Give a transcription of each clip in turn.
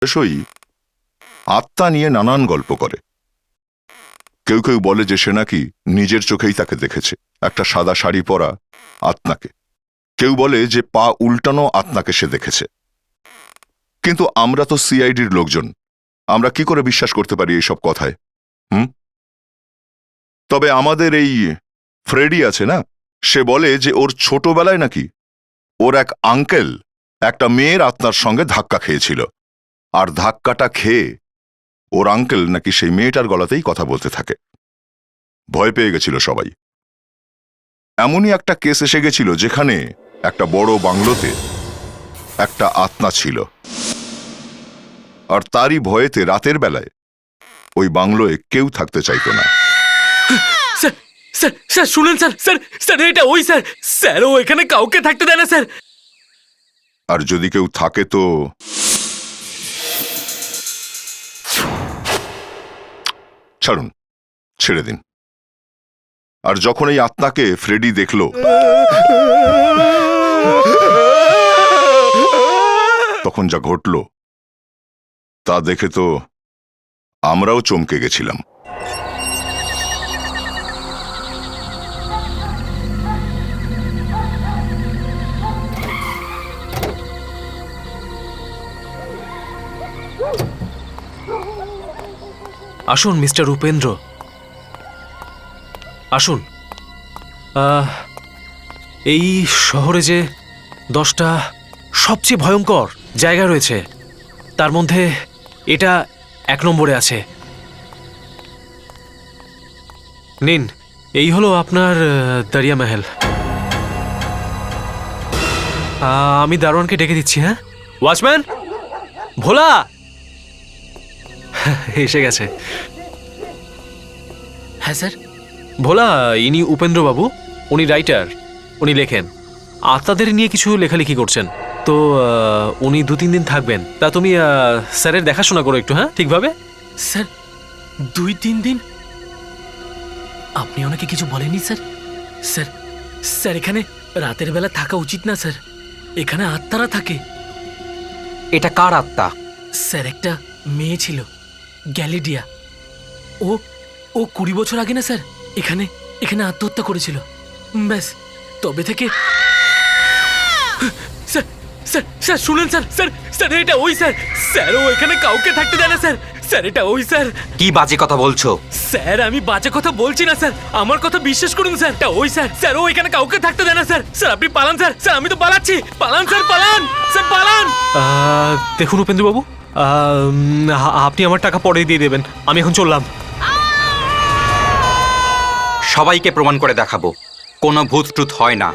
সই আত্মা নিয়ে নানান গল্প করে। কেউ কেউ বলে যে সে নাকি নিজের চোখেই তাকে দেখেছে, একটা সাদা শাড়ি পরা আত্মাকে। কেউ বলে যে পা উল্টানো আত্মাকে সে দেখেছে। কিন্তু আমরা তো সিআইডির লোকজন, আমরা কি করে বিশ্বাস করতে পারি এইসব কথায়? তবে আমাদের এই ফ্রেডি আছে না, সে বলে যে ওর ছোটবেলায় নাকি ওর এক আঙ্কেল একটা মেয়ের আত্মার সঙ্গে ধাক্কা খেয়েছিল, আর ধাক্কাটা খেয়ে ওর আঙ্কেল নাকি সেই মেয়েটার গলাতেই কথা বলতে থাকে। ভয় পেয়ে গেছিল সবাই। এমনই একটা কেস এসে গেছিল যেখানে একটা বড় বাংলোতে একটা আত্মা ছিল, আর তারই ভয়েতে রাতের বেলায় ওই বাংলোয় কেউ থাকতে চাইতো না। স্যার স্যার স্যার শুনুন স্যার, স্যার স্যার এটা ওই স্যার, স্যার ও এখানে কাউকে থাকতে দেয় না স্যার। আর যদি কেউ থাকে তো ছাড়ুন, ছেড়ে দিন। আর যখন এই আত্মাকে ফ্রেডি দেখল, তখন যা ঘটল তা দেখে তো আমরাও চমকে গেছিলাম। আসুন মিস্টার উপেন্দ্র, আসুন। এই শহরে যে 10টা সবচেয়ে ভয়ঙ্কর জায়গা রয়েছে, তার মধ্যে এটা 1 নম্বরে আছে। নিন, এই হলো আপনার দরিয়া মহল। আমি দারোয়ানকে ডেকে দিচ্ছি। হ্যাঁ, ওয়াচম্যান ভোলা এসে গেছে। হ্যাঁ স্যার। ভোলা, ইনি উপেন্দ্রবাবু, উনি রাইটার, উনি লেখেন। আত্মাদের নিয়ে কিছু লেখালেখি করছেন। তো উনি 2-3 দিন থাকবেন। তা তুমি স্যারের দেখাশোনা করো একটু, হ্যাঁ, ঠিকভাবে। স্যার 2-3 দিন? আপনি ওনাকে কিছু বলেননি স্যার? স্যার স্যার এখানে রাতের বেলা থাকা উচিত না স্যার, এখানে আত্মারা থাকে। এটা কার আত্মা? স্যার একটা মেয়ে ছিল, গ্যালিডিয়া। ও 20 বছর আগে না স্যার এখানে এখানে আত্মহত্যা করেছিল। ব্যাস তবে থেকে। স্যার স্যার স্যার শুনুন স্যার, স্যার স্যার এটা ওই স্যার, স্যার ও এখানে কাউকে থাকতে দেয় না স্যার, স্যার এটা ওই স্যার। কি বাজে কথা বলছো? স্যার আমি বাজে কথা বলছি না স্যার, আমার কথা বিশ্বাস করুন স্যার, এটা ওই স্যার, স্যার ও এখানে কাউকে থাকতে দেয় না স্যার। স্যার আপনি পালান স্যার, স্যার আমি তো পালাচ্ছি, পালান স্যার, পালান স্যার, পালান। দেখুন উপেন্দ্রবাবু, আপনি আমার টাকা পরে দিয়ে দেবেন, আমি এখন চললাম। সবাইকে প্রমাণ করে দেখাবো কোনো ভূত টুত হয় না।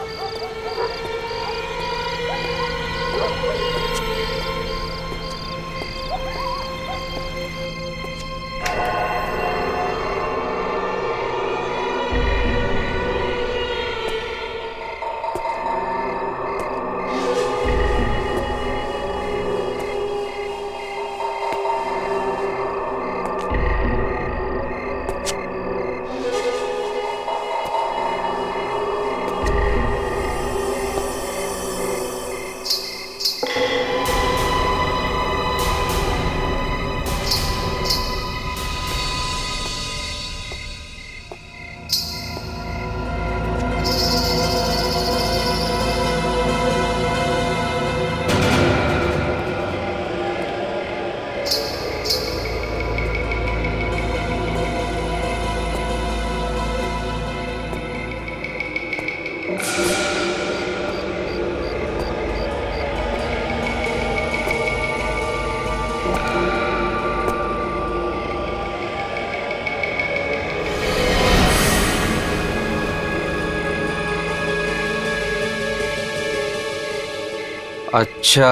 আচ্ছা,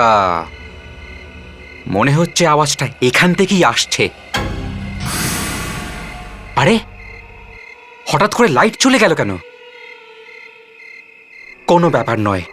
মনে হচ্ছে আওয়াজটা এখান থেকেই আসছে। আরে হঠাৎ করে লাইট চলে গেল কেন? কোনো ব্যাপার নয়।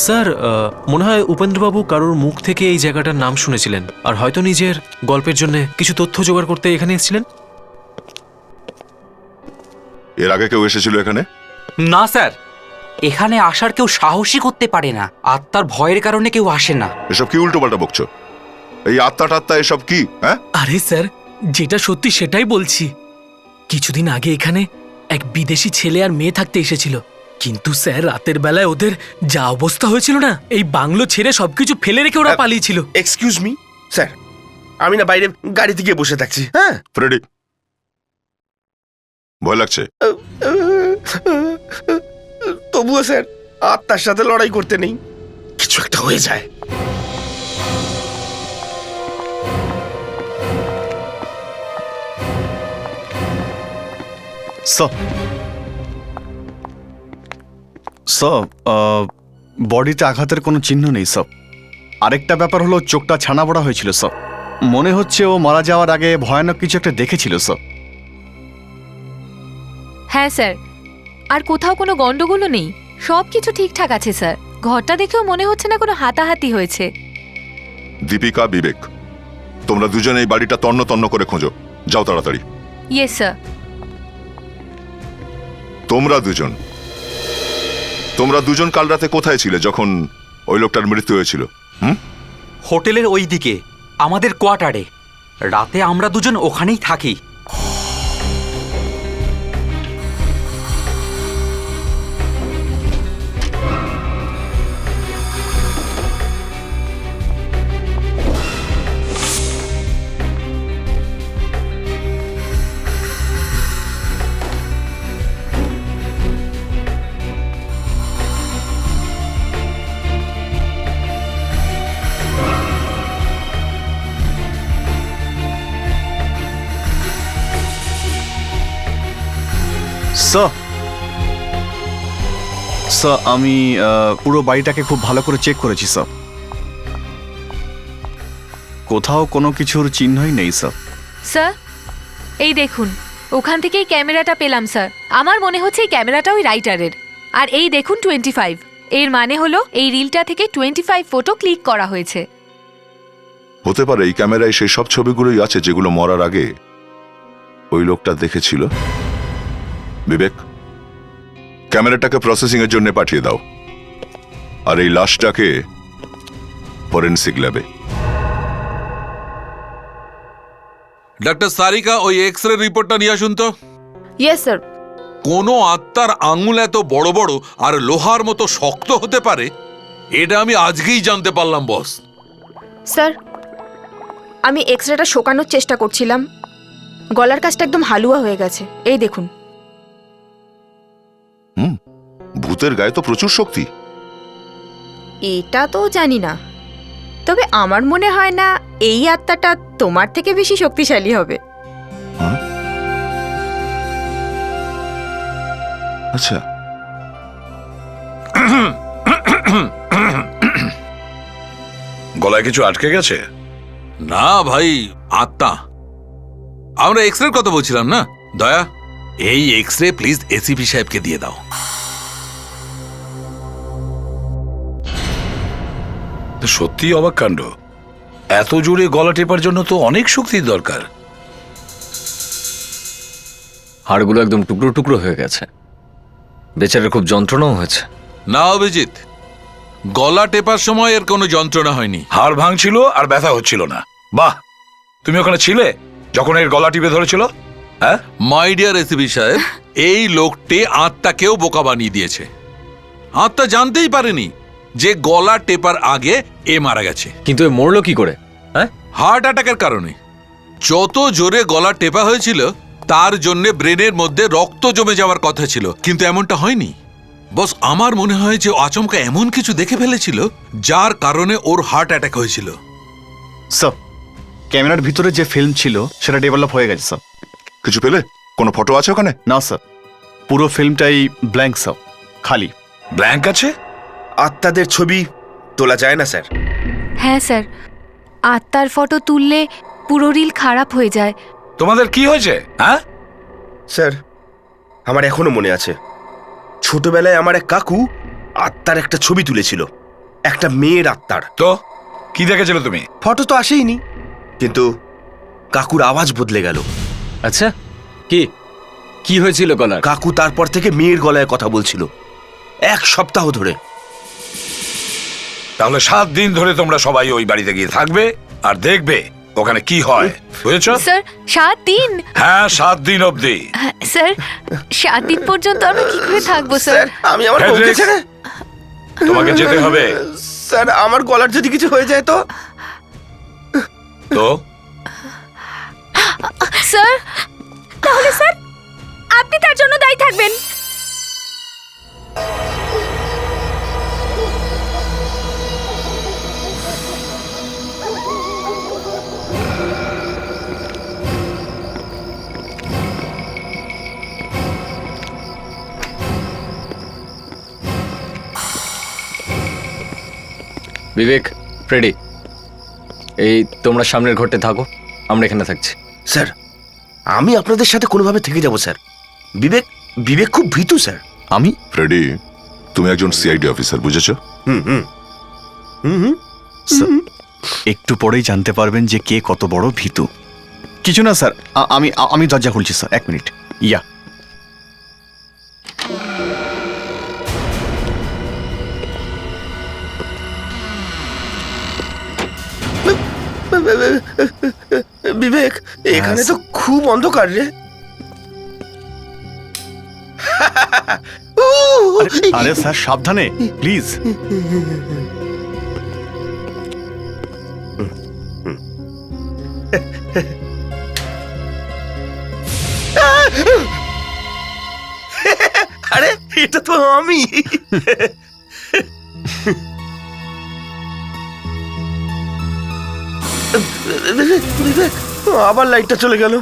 স্যার মনে হয় উপেন্দ্রবাবু কারোর মুখ থেকে এই জায়গাটার নাম শুনেছিলেন আর হয়তো নিজের গল্পের জন্য কিছু তথ্য জোগাড় করতে এখানে এসেছিলেন। এর আগে কেউ এসেছিল এখানে? না স্যার, এখানে আসার কেউ সাহসী করতে পারে না। আত্মার ভয়ের কারণে কেউ আসে না। এসব কি উল্টোপাল্টা বকছো? এই আত্মা টাত্মা এসব কি? হ্যাঁ, আরে স্যার, যেটা সত্যি সেটাই বলছি। কিছুদিন আগে এখানে এক বিদেশি ছেলে আর মেয়ে থাকতে এসেছিল, কিন্তু স্যার রাতের বেলায় ওদের যা অবস্থা হয়েছিল না, এই বাংলো ছেড়ে সবকিছু ফেলে রেখে ওরা পালিয়েছিল। এক্সকিউজ মি স্যার, আমি না বাইরে গাড়িতে গিয়ে বসে থাকছি। হ্যাঁ, ফ্রেডি, ভয় লাগছে? তবুও স্যার আত্মার সাথে লড়াই করতে নেই, কিছু একটা হয়ে যায়। স্যার, বডিতে আঘাতের কোনো চিহ্ন নেই স্যার। আরেকটা ব্যাপার হলো চোখটা ছানা বড়া হয়েছিল স্যার। মনে হচ্ছে ও মারা যাওয়ার আগে ভয়ানক কিছু একটা দেখেছিল স্যার। হ্যাঁ স্যার, আর কোথাও কোনো গন্ডগোলও নেই, সব কিছু ঠিকঠাক আছে স্যার। ঘরটা দেখেও মনে হচ্ছে না কোনো হাতাহাতি হয়েছে। দীপিকা, বিবেক, তোমরা দুজনে এই বাড়িটা তন্ন তন্ন করে খোঁজো। যাও তাড়াতাড়ি। Yes sir. তোমরা দুজন কাল রাতে কোথায় ছিলে যখন ওই লোকটার মৃত্যু হয়েছিল? হোটেলের ওই দিকে আমাদের কোয়ার্টারে। রাতে আমরা দুজন ওখানেই থাকি। স্যার, আমি পুরো বাড়িটাকে খুব ভালো করে চেক করেছি স্যার। কোথাও কোনো কিছুর চিহ্নই নেই স্যার। স্যার এই দেখুন, ওখান থেকেই ক্যামেরাটা পেলাম স্যার। আমার মনে হচ্ছে এই ক্যামেরাটা ওই রাইটারের। আর এই দেখুন 25, এর মানে হলো এই রিলটা থেকে 25 ফটো ক্লিক করা হয়েছে। হতে পারে এই ক্যামেরায় সেই সব ছবিগুলোই আছে যেগুলো মরার আগে ওই লোকটা দেখেছিল। বিবেক, ক্যামেরাটাকে প্রসেসিং এর জন্য পাঠিয়ে দাও, আর এই লাশটাকে ফরেনসিক ল্যাবে। ডাক্তার সারিকা, ওই এক্স রে রিপোর্টটা নিয়ে আসুন তো। Yes sir. কোনো আত্মার আঙুল এত বড় বড় আর লোহার মতো শক্ত হতে পারে, এটা আমি আজকেই জানতে পারলাম বস। স্যার, আমি এক্সরেটা শোকানোর চেষ্টা করছিলাম, গলার কাছটা একদম হালুয়া হয়ে গেছে। এই দেখুন। ভূতের গায়ে তো প্রচুর শক্তি। এটা তো জানি না, তবে আমার মনে হয় না এই আত্মাটা তোমার থেকে বেশি শক্তিশালী হবে। আচ্ছা, গলায় কিছু আটকে গেছে? না ভাই, আত্মা। আমরা এক্স রে কথা বলছিলাম না। দয়া, এই এক্স রে প্লিজ এসিপি সাহেবকে দিয়ে দাও। সত্যি অবাক কাণ্ড। এত জোরে গলা টেপার জন্য তো অনেক শক্তির দরকার। হাড়গুলো একদম টুকরো টুকরো হয়ে গেছে, বেচারার খুব যন্ত্রণাও হয়েছে। না অভিজিৎ, গলা টেপার সময় এর কোনো যন্ত্রণা হয়নি। হাড় ভাঙছিল আর ব্যথা হচ্ছিল না। বাহ, তুমি ওখানে ছিলে যখন এর গলা টিপে ধরেছিল? হ্যাঁ মাই ডিয়ার এসিপি সাহেব, এই লোকটি আত্মাকেও বোকা বানিয়ে দিয়েছে। আত্মা জানতেই পারেনি যে গলা টেপার আগে এ মারা গেছে। কিন্তু এ মরলো কি করে? হ্যাঁ, হার্ট অ্যাটাকের কারণে। যত জোরে গলা টেপা হয়েছিল তার জন্য ব্রেনের মধ্যে রক্ত জমে যাওয়ার কথা ছিল, কিন্তু এমনটা হয়নি। বস, আমার মনে হয় যে আচমকা এমন কিছু দেখে ফেলেছিল যার কারণে ওর হার্ট অ্যাটাক হয়েছিল। স্যার, ক্যামেরার ভিতরে যে ফিল্ম ছিল সেটা ডেভেলপ হয়ে গেছে স্যার। কিছু পেলে? কোনো ফটো আছে ওখানে? না স্যার, পুরো ফিল্মটাই ব্ল্যাঙ্ক স্যার, খালি। ব্ল্যাঙ্ক আছে? আত্মাদের ছবি তোলা যায় না স্যার? হ্যাঁ স্যার, আত্মার ফটো তুললে পুরো রিল খারাপ হয়ে যায়। তোমাদের কি হয়েছে? হ্যাঁ স্যার, আমার এখনো মনে আছে, ছোটবেলায় আমার এক কাকু আত্মার একটা ছবি তুলেছিল। একটা মেয়ের আত্মার। তো কি দেখেছিলে তুমি? ফটো তো আসেইনি, কিন্তু কাকুর আওয়াজ বদলে গেল। আচ্ছা, কি কি হয়েছিল গলার? কাকু তারপর থেকে মেয়ের গলায় কথা বলছিল 1 সপ্তাহ ধরে। তাহলে 7 দিন ধরে তোমরা সবাই ওই বাড়িতে গিয়ে থাকবে আর দেখবে ওখানে কি হয়, বুঝেছো? স্যার 7 দিন? হ্যাঁ, 7 দিন অবধি। স্যার 7 দিন পর্যন্ত আমরা কি করে থাকবো স্যার? স্যার আমি আমার বউকে ফেডরিক্স, ছেড়ে। তোমাকে যেতে হবে। স্যার আমার গলার যদি কিছু হয়ে যায় তো? তো স্যার, তাহলে স্যার আপনি তার জন্য দায়ী থাকবেন? বিবেক, ফ্রেডি, এই তোমরা সামনের ঘরতে থাকো, আমরা এখানে থাকছি। স্যার আমি আপনাদের সাথে কোনোভাবে থেকে যাব স্যার। বিবেক বিবেক খুব ভীতু স্যার। আমি ফ্রেডি, তুমি একজন সিআইডি অফিসার, বুঝেছো? স্যার, একটু পরেই জানতে পারবেন যে কে কত বড় ভীতু। কিছু না স্যার, আমি আমি দরজা খুলছি স্যার, 1 মিনিট। ইয়া বিবেক এখানে তো খুব অন্ধকার রে। আরে স্যার সাবধানে প্লিজ। আরে এটা তো আমি। বিবেক আবার লাইটটা চলে গেল।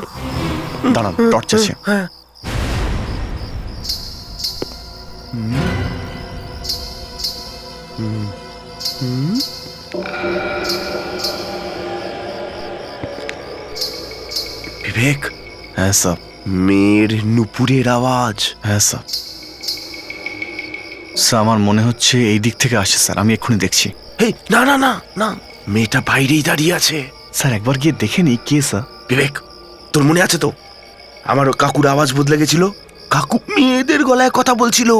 দাঁড়ান, টর্চ আছে। হ্যাঁ বিবেক, হ্যাঁ স্যার। মেয়ের নুপুরের আওয়াজ। হ্যাঁ স্যার। স্যার আমার মনে হচ্ছে এই দিক থেকে আসে স্যার, আমি এক্ষুনি দেখছি। এই না না না না, মেয়েটা বাইরেই দাঁড়িয়ে আছে। স্যার একবার গিয়ে দেখে নিই কে স্যার। বিবেক তোর মনে আছে তো আমার কাকুর আওয়াজ বদলে গেছিল? কাকু মেয়েদের গলায় কথা বলছিল।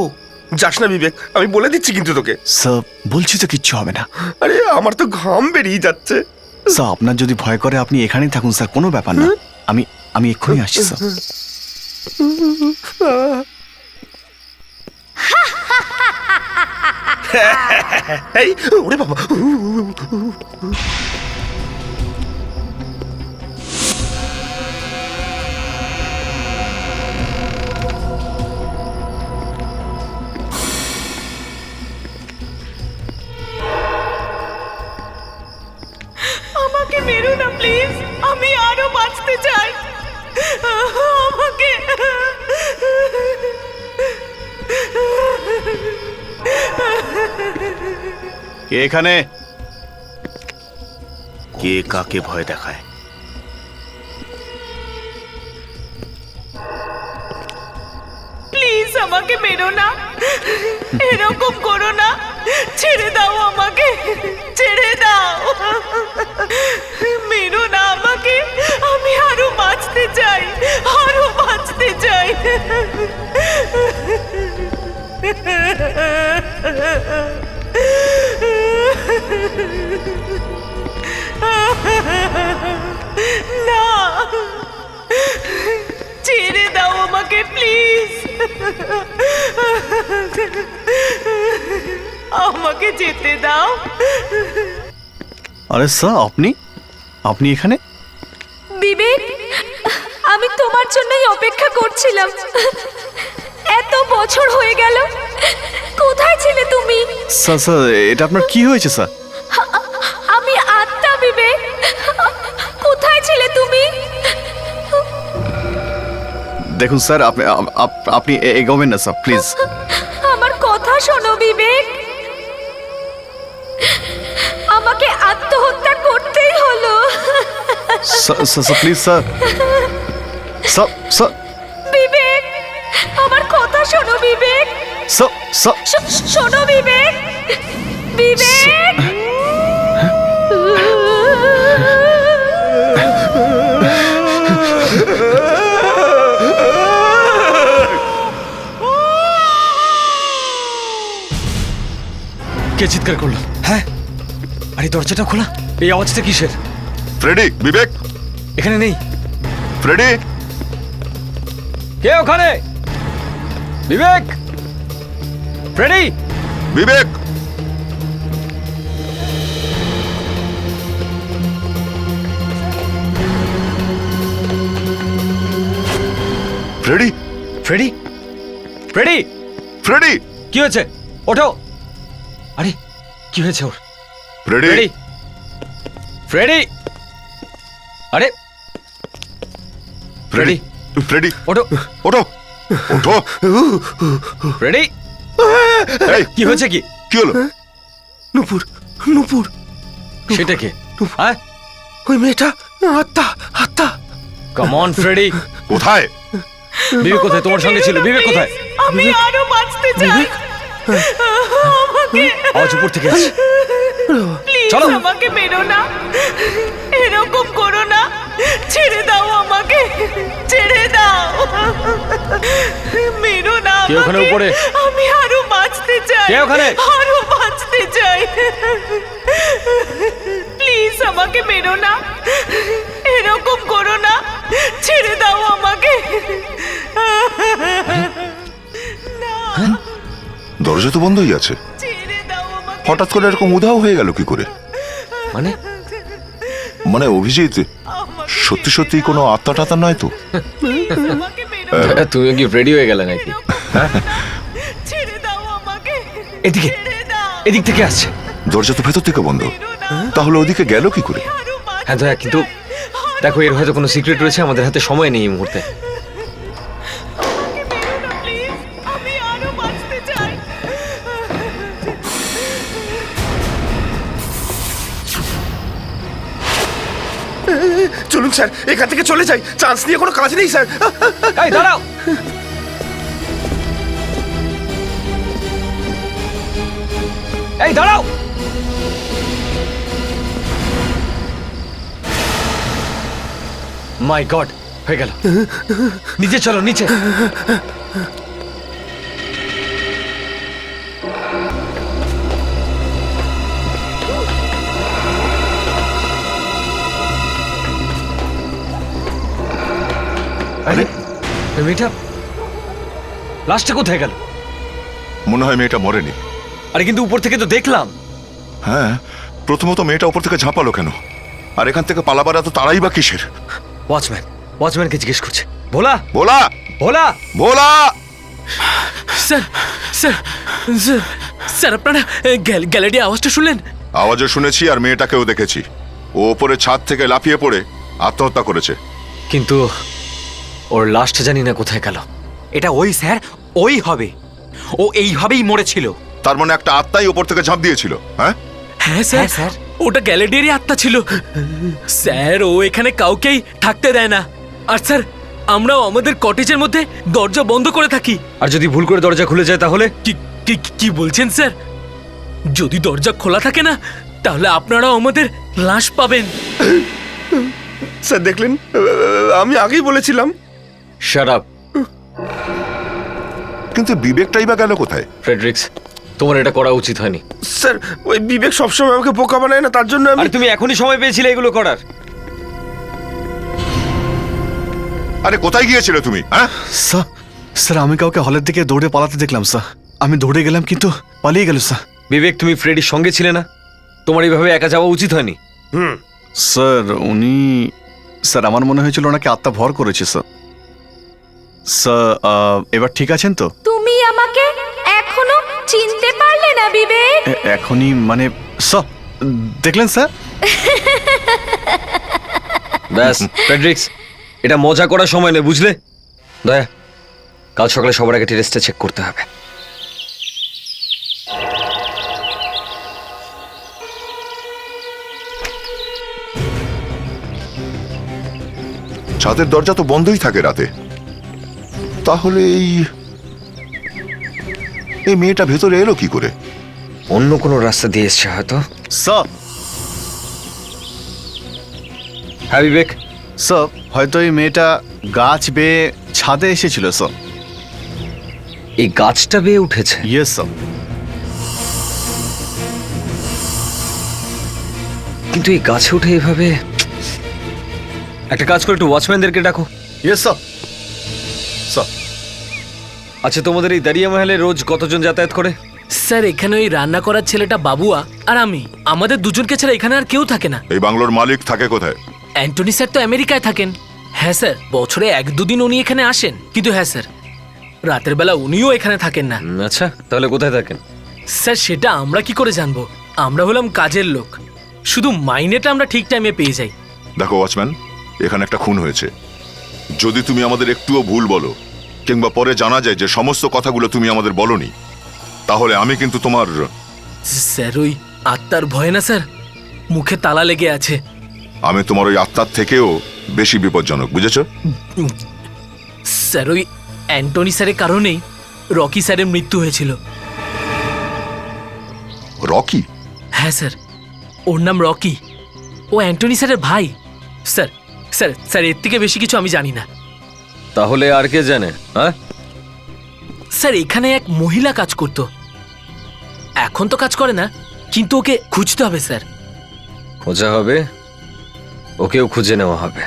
যাস না বিবেক, আমি বলে দিচ্ছি কিন্তু তোকে। স্যার বলছি তো কিচ্ছু হবে না। আরে আমার তো ঘাম বেরিয়ে যাচ্ছে। স্যার আপনার যদি ভয় করে আপনি এখানেই থাকুন স্যার, কোনো ব্যাপার না। আমি আমি এক্ষুনি আসছি স্যার। এই ওরে বাবা, আমাকে মেরো না প্লিজ, আমি আরো বাঁচতে চাই। আমাকে কে এখানে? কে কাকে ভয় দেখায়? প্লিজ আমাকে মেরো না, এরকম করো না, ছেড়ে দাও আমাকে, ছেড়ে দাও, মেরো না আমাকে, আমি আরো বাঁচতে চাই, আরো বাঁচতে চাই। না, ছেড়ে দাও আমাকে প্লিজ, আমাকে যেতে দাও। আরে স্যার আপনি আপনি এখানে? বিবেক, আমি তোমার জন্যই অপেক্ষা করছিলাম। এত বছর হয়ে গেল, কোথায় ছিলে তুমি? স্যার স্যার এটা আপনার কি হয়েছে স্যার? আমি আত্মা বিবেক, কোথায় ছিলে তুমি? দেখুন স্যার আপনি আপনি এগোবেন না স্যার প্লিজ। আমার কথা শোনো বিবেক, আমাকে আত্মহত্যা করতেই হলো। Sir please sir. Sir sir Bibek, আমার কথা শোনো বিবেক, স্যার স্যার শোনো বিবেক, বিবেক! কে চিৎকার করলো? হ্যাঁ, আরে দরজাটা খোলা। এই আওয়াজটা কিসের? ফ্রেডি, বিবেক, এখানে নেই। ফ্রেডি, কে ওখানে? বিবেক, ফ্রেডি। বিবেক! ফ্রেডি, ফ্রেডি, ফ্রেডি, ফ্রেডি, কি হয়েছে? ওঠো। আরে কি হয়েছে ওর? ফ্রেডি, ফ্রেডি, ফ্রেডি, আরে ফ্রেডি, ফ্রেডি, ওঠো, ওঠো, ওঠো! ফ্রেডি। এই, কি হয়েছে? কি কি হলো? নুপুর, নুপুর, সেটা কে? হ্যাঁ, ওই মেয়েটা, আত্মা, আত্মা। Come on Freddie. কোথায়? বিবেক কোথায়? তোমার সঙ্গে ছিল। বিবেক কোথায়? আমি আরো বাঁচতে চাই। আমাকে আওয়াজ উপর থেকে আসছে। প্লিজ চলো। আমাকে মেরো না, এরকম করো না, ছেড়ে দাও আমাকে, ছেড়ে দাও, মেরো না কে ওখানে আমাকে। উপরে? আমি আরো বাঁচতে চাই। কে ওখানে? আরো বাঁচতে চাই। প্লিজ আমাকে মেরো না, এরকম করো না, ছেড়ে দাও আমাকে। দরজা তো বন্ধই আছে। ছেড়ে দাও আমাকে। হঠাৎ করে এরকম উধাও হয়ে গেল কি করে? মানে মানে অভিজিৎ সত্যি সত্যি কোনো আত্মা টাত্মা নয় তো? আমাকে মেরো, তুমি কি ফ্রেডি হয়ে গেলে নাকি? ছেড়ে দাও আমাকে, এদিকে, ছেড়ে দাও, এদিক থেকে আসছে। দরজা তো ভেতর থেকে বন্ধ, মেরো না, তাহলে ওদিকে গেল কি করে? আরো বাঁচতে হ্যাঁ দয়া, কিন্তু দেখো এর হয়তো কোনো সিক্রেট রয়েছে, আমাদের হাতে সময় নেই এই মুহূর্তে। প্লিজ, আমি আরো বাঁচতে চাই। চলুন স্যার, এখান থেকে চলে যাই। চান্স নিয়ে কোনো কাজ নেই স্যার। এই দাঁড়াও। এই দাঁড়াও। মাই গড, হয়ে গেল। নিচে চলো, নিচে। আরে এই মেয়েটা লাস্টে কোথায় গেল? মনে হয় মেয়েটা মরেনি। আরে কিন্তু উপর থেকে তো দেখলাম। হ্যাঁ, প্রথমত মেয়েটা উপর থেকে ঝাঁপালো কেন? আর এখান থেকে পালাবার এত তাড়াই বা কিসের? ওয়াচম্যান, ওয়াচম্যানকে জিজ্ঞেস করছে। ভোলা, ভোলা, ভোলা, ভোলা! স্যার, স্যার, স্যার, স্যার আপনারা গ্যালারি আওয়াজটা শুনলেন? আওয়াজও শুনেছি আর মেয়েটাকেও দেখেছি। ও ওপরে ছাদ থেকে লাফিয়ে পড়ে আত্মহত্যা করেছে। কিন্তু ওর লাস্ট জানি না কোথায় গেল। এটা ওই স্যার, ওই হবে। ও এইভাবেই মরেছিল। তার মানে একটা আত্মাই ওপর থেকে ঝাঁপ দিয়েছিল। হ্যাঁ, হ্যাঁ স্যার, হ্যাঁ, স্যার। ওটা গ্যালারিয়ারই আত্মা ছিল। স্যার ও এখানে কাউকেই থাকতে দেয় না। আর স্যার আমরাও আমাদের কটেজের মধ্যে দরজা বন্ধ করে থাকি। আর যদি ভুল করে দরজা খুলে যায় তাহলে? কি কি কি বলছেন স্যার? যদি দরজা খোলা থাকে না, তাহলে আপনারাও আমাদের লাশ পাবেন। স্যার দেখলেন, আমি আগেই বলেছিলাম। Shut up. কিন্তু বিবেকটাই বা গেল কোথায়? ফ্রেডরিক্স, তোমার এটা করা উচিত হয়নি। স্যার ওই বিবেক সবসময় আমাকে বোকা বানায় না, তার জন্য আমি। আর তুমি এখনই সময় পেয়েছিলে এগুলো করার। আরে কোথায় গিয়েছিলে তুমি? হ্যাঁ, স্যার, স্যার আমি কাউকে হলের দিকে দৌড়ে পালাতে দেখলাম স্যার। আমি দৌড়ে গেলাম কিন্তু পালিয়ে গেল স্যার। বিবেক, তুমি ফ্রেডির সঙ্গে ছিলে না? তোমার এইভাবে একা যাওয়া উচিত হয়নি। স্যার উনি, স্যার আমার মনে হয়েছিল ওনাকে আত্মা ভর করেছে স্যার। স্যার এবার ঠিক আছেন তো? তুমি আমাকে এখনো চিনতে পারলে না বিবেক? এখনই মানে স্যার দেখলেন স্যার? ব্যাস ফ্রেডরিক্স, এটা মজা করার সময় নেই, বুঝলে? দয়া, কাল সকালে সবার আগে টেস্টটা চেক করতে হবে। ছাদের দরজা তো বন্ধই থাকে রাতে। তাহলে এই মেয়েটা ভেতরে এলো কি করে? অন্য কোনো রাস্তা দিয়ে এসছে হয়তো। স্যার হ্যাঁ বিবেক, স্যার হয়তো এই মেয়েটা গাছ বেয়ে ছাদে এসেছিল স্যার। এই গাছটা বেয়ে উঠেছে? Yes sir. কিন্তু এই গাছে উঠে এভাবে, একটা কাজ করে একটু ওয়াচম্যানদেরকে ডাকো। Yes sir. স্যার আচ্ছা, তোমাদের এই দারিয়া মহলে রোজ কতজন যাতায়াত করে? স্যার এখানে ওই রান্না করার ছেলেটা বাবুয়া আর আমি, আমাদের দুজনকে ছাড়া এখানে আর কেউ থাকে না। এই বাংলোর মালিক থাকে কোথায়? অ্যান্টনি স্যার তো আমেরিকায় থাকেন। হ্যাঁ স্যার, বছরে 1-2 দিন উনি এখানে আসেন, কিন্তু হ্যাঁ স্যার রাতের বেলা উনিও এখানে থাকেন না। আচ্ছা, তাহলে কোথায় থাকেন? স্যার সেটা আমরা কি করে জানবো? আমরা হলাম কাজের লোক, শুধু মাইনেটা আমরা ঠিক টাইমে পেয়ে যাই। দেখো ওয়াচম্যান, এখানে একটা খুন হয়েছে। যদি তুমি আমাদের একটুও ভুল বলো কিংবা পরে জানা যায় যে সমস্ত কথাগুলো তুমি আমাদের বলনি, তাহলে আমি কিন্তু তোমার... স্যার ওই আত্মার ভয় না স্যার, মুখে তালা লেগে আছে। আমি তোমার ওই আত্মার থেকেও বেশি বিপজ্জনক, বুঝেছো? স্যার ওই অ্যান্টনি স্যারের কারণেই রকি স্যারের মৃত্যু হয়েছিল। রকি? হ্যাঁ স্যার, ওর নাম রকি, ও অ্যান্টনি স্যারের ভাই। স্যার স্যার স্যার এর থেকে বেশি কিছু আমি জানি না। তাহলে আর কে জানে? হ্যাঁ স্যার এখানে এক মহিলা কাজ করত, এখন তো কাজ করে না, কিন্তু ওকে খুঁজতে হবে স্যার। খোঁজা হবে, ওকেও খুঁজে নেওয়া হবে।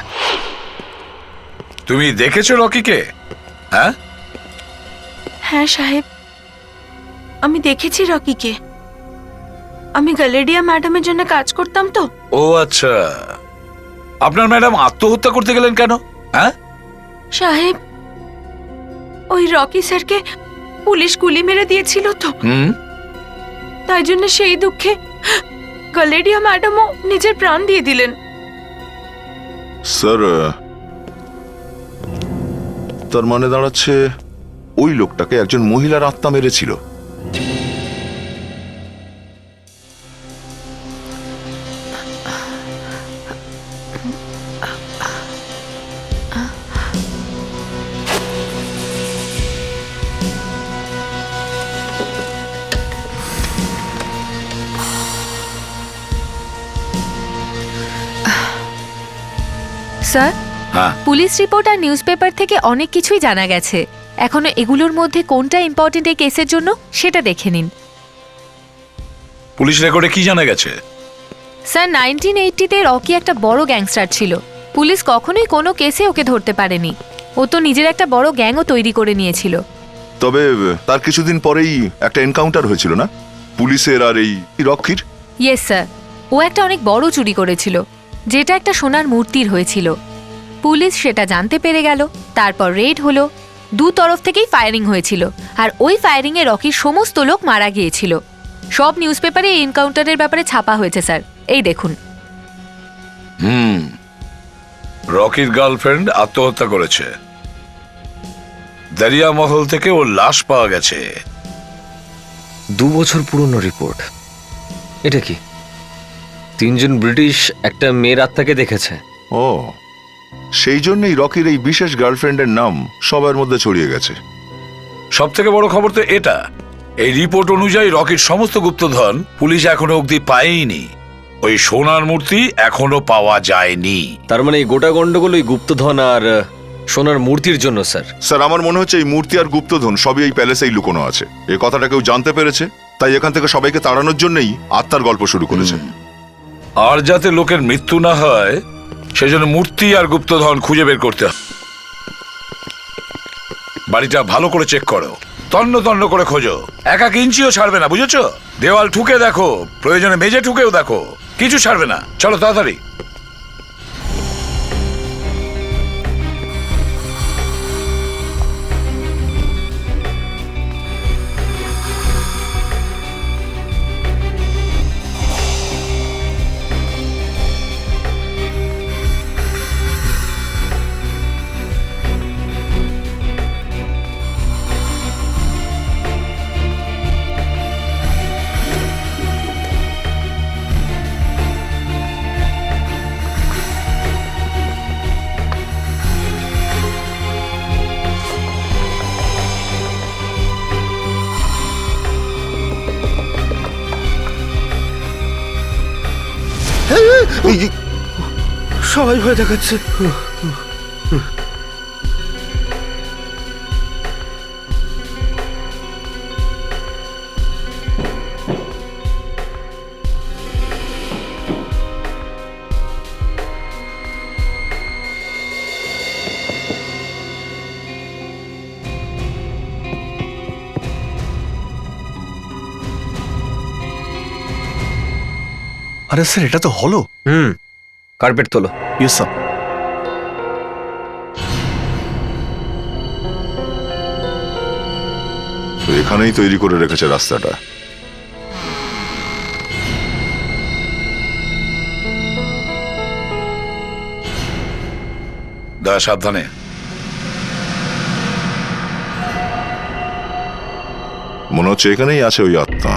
তুমি দেখেছো রকিকে? হ্যাঁ হ্যাঁ সাহেব, আমি দেখেছি রকিকে। আমি গ্যালেডিয়া ম্যাডামের জন্য কাজ করতাম তো। ও আচ্ছা, আপনার ম্যাডাম আত্মহত্যা করতে গেলেন কেন? হ্যাঁ সাহেব, ওই রকি স্যারকে পুলিশ গুলি মেরে দিয়েছিল তো, তাই জন্য সেই দুঃখে গ্যালেডিয়া ম্যাডামও নিজের প্রাণ দিয়ে দিলেন। স্যার, তার মানে দাঁড়াচ্ছে ওই লোকটাকে একজন মহিলার আত্মা মেরেছিল। স্যার, হ্যাঁ পুলিশ রিপোর্ট আর নিউজ পেপার থেকে অনেক কিছুই জানা গেছে। এখনো এগুলোর মধ্যে কোনটা ইম্পর্টেন্ট এই কেসের জন্য সেটা দেখে নিন। পুলিশ রেকর্ডে কি জানা গেছে? স্যার 1980-তে রকি একটা বড় গ্যাংস্টার ছিল। পুলিশ কখনোই কোনো কেসে ওকে ধরতে পারেনি। ও তো নিজের একটা বড় গ্যাংও তৈরি করে নিয়েছিল। তবে তার কিছুদিন পরেই একটা এনকাউন্টার হয়েছিল না, পুলিশের আর এই রকির? ইয়েস স্যার, ও একটা অনেক বড় চুরি করেছিল, যেটা একটা সোনার মূর্তির হয়েছিল। পুলিশ সেটা জানতে পেরে গেল, তারপর রেড হলো। দু তরফ থেকেই ফায়ারিং হয়েছিল, আর ওই ফায়ারিংয়ে রকির সমস্ত লোক মারা গিয়েছিল। সব নিউজ পেপারে এই এনকাউন্টারের ব্যাপারে ছাপা হয়েছে স্যার, এই দেখুন। রকির গার্লফ্রেন্ড আত্মহত্যা করেছে, দারিয়া মহল থেকে ওর লাশ পাওয়া গেছে। 2 বছর পুরনো রিপোর্ট। এটা কি 3 জন ব্রিটিশ একটা মেয়ের আত্মাকে দেখেছে? ও, সেই জন্যই রকির এই বিশেষ গার্লফ্রেন্ডের নাম সবার মধ্যে ছড়িয়ে গেছে। সব থেকে বড় খবর তো এটা, এই রিপোর্ট অনুযায়ী রকির সমস্ত গুপ্তধন পুলিশ এখনো অব্দি পায়নি। ওই সোনার মূর্তি এখনো পাওয়া যায়নি। তার মানে এই গোটা গন্ডগোল ওই গুপ্তধন আর সোনার মূর্তির জন্য স্যার? স্যার, আমার মনে হচ্ছে এই মূর্তি আর গুপ্তধন সবই এই প্যালেসেই লুকোনো আছে। এই কথাটা কেউ জানতে পেরেছে, তাই এখান থেকে সবাইকে তাড়ানোর জন্যই আত্মার গল্প শুরু করেছে। আর যাতে লোকের মৃত্যু না হয় সেজন্য মূর্তি আর গুপ্তধন খুঁজে বের করতে হবে। বাড়িটা ভালো করে চেক করো, তন্ন তন্ন করে খোঁজো, 1 ইঞ্চিও ছাড়বে না, বুঝেছো? দেওয়াল ঠুকে দেখো, প্রয়োজনে মেঝে ঠুকেও দেখো, কিছু ছাড়বে না। চলো তাড়াতাড়ি। সবাই ভয় দেখাচ্ছে। আরে স্যার এটা তো হলো। কার্পেট তোলো। Yes sir. তো এখানেই তৈরি করে রেখেছে রাস্তাটা। দা সাবধানে। মনে হচ্ছে এখানেই আছে ওই আত্মা।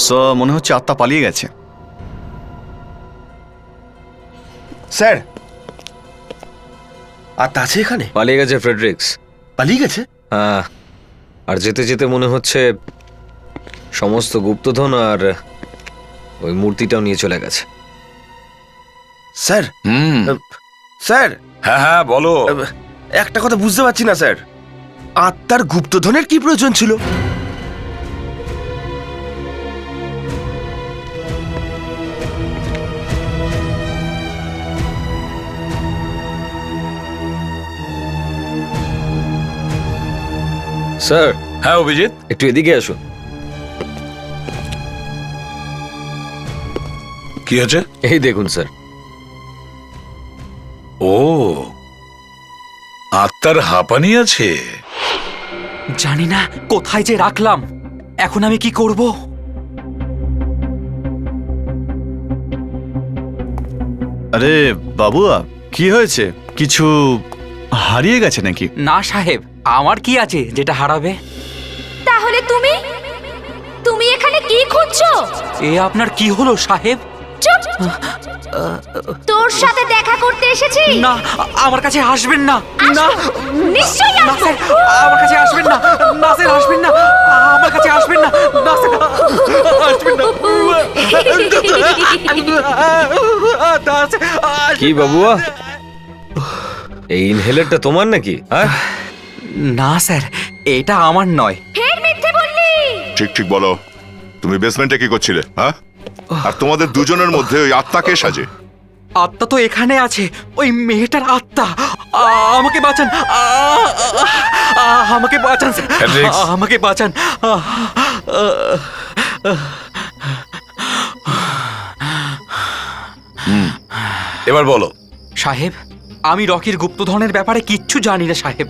স্যার মনে হচ্ছে আত্মা পালিয়ে গেছে। স্যার, আত্মা আছে এখানে? পালিয়ে গেছে ফ্রেডরিক্স। পালিয়ে গেছে? হ্যাঁ, আর যেতে যেতে মনে হচ্ছে সমস্ত গুপ্তধন আর ওই মূর্তিটাও নিয়ে চলে গেছে। স্যার, হুম, স্যার, হ্যাঁ হ্যাঁ বলো। একটা কথা বুঝতে পারছি না স্যার, আত্মার গুপ্তধনের কি প্রয়োজন ছিল? স্যার, হ্যাঁ অভিজিৎ, একটু এদিকে আসুন। কি হয়েছে? এই দেখুন স্যার। ও, আত্মার হাঁপানি আছে। জানি না কোথায় যে রাখলাম, এখন আমি কি করব? আরে বাবু, কি হয়েছে? কিছু হারিয়ে গেছে নাকি? না সাহেব, আমার কি আছে যেটা হারাবে? তাহলে তুমি তুমি এখানে কি খুঁজছো? এ আপনার কি হলো সাহেব? চুপ! তোর সাথে দেখা করতে এসেছি। না, আমার কাছে আসবেন না। না, নিশ্চয়ই না আসবো। স্যার, আমার কাছে আসবেন না। না স্যার, আসবেন না, আমার কাছে আসবেন না। না স্যার, আসবেন না। না, স্যার, কি বাবুয়া, এই ইনহেলারটা তোমার নাকি? হ্যাঁ, না স্যার, এটা আমার নয়। ফের মিথ্যে বললি। ঠিক ঠিক বলো, তুমি বেসমেন্টে কি করছিলে? হ্যাঁ, আর তোমাদের দুজনের মধ্যে ওই আত্মাকে সাজে? আত্মা তো এখানে আছে, ওই মেয়েটার আত্মা। আমাকে বাঁচান, আমাকে বাঁচান স্যার, Hendrix। আমাকে বাঁচান। এবার বলো। সাহেব, আমি রকির গুপ্তধনের ব্যাপারে কিচ্ছু জানি না সাহেব।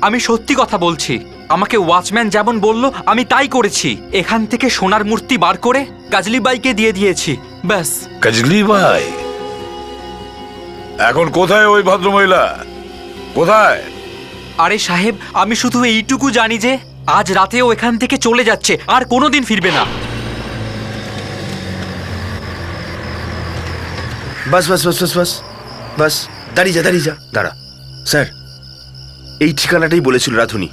আমি সত্যি কথা বলছি। আমাকে ওয়াচম্যান যেমন বলল আমি তাই করেছি। এখান থেকে সোনার মূর্তি বার করে কাজলি বাইকে দিয়ে দিয়েছি, ব্যাস। কাজলি ভাই, এখন কোথায় ওই ভদ্রমহিলা? কোথায়? আরে সাহেব, আমি শুধু এইটুকু জানি যে আজ রাতেও এখান থেকে চলে যাচ্ছে, আর কোনোদিন ফিরবে না। বাস বাস বাস বাস বাস বাস, দাঁড়িয়ে যা, দাঁড়িয়ে যা, দাঁড়া। স্যার, এই ঠিকানাটাই বলেছিল রাধুনি।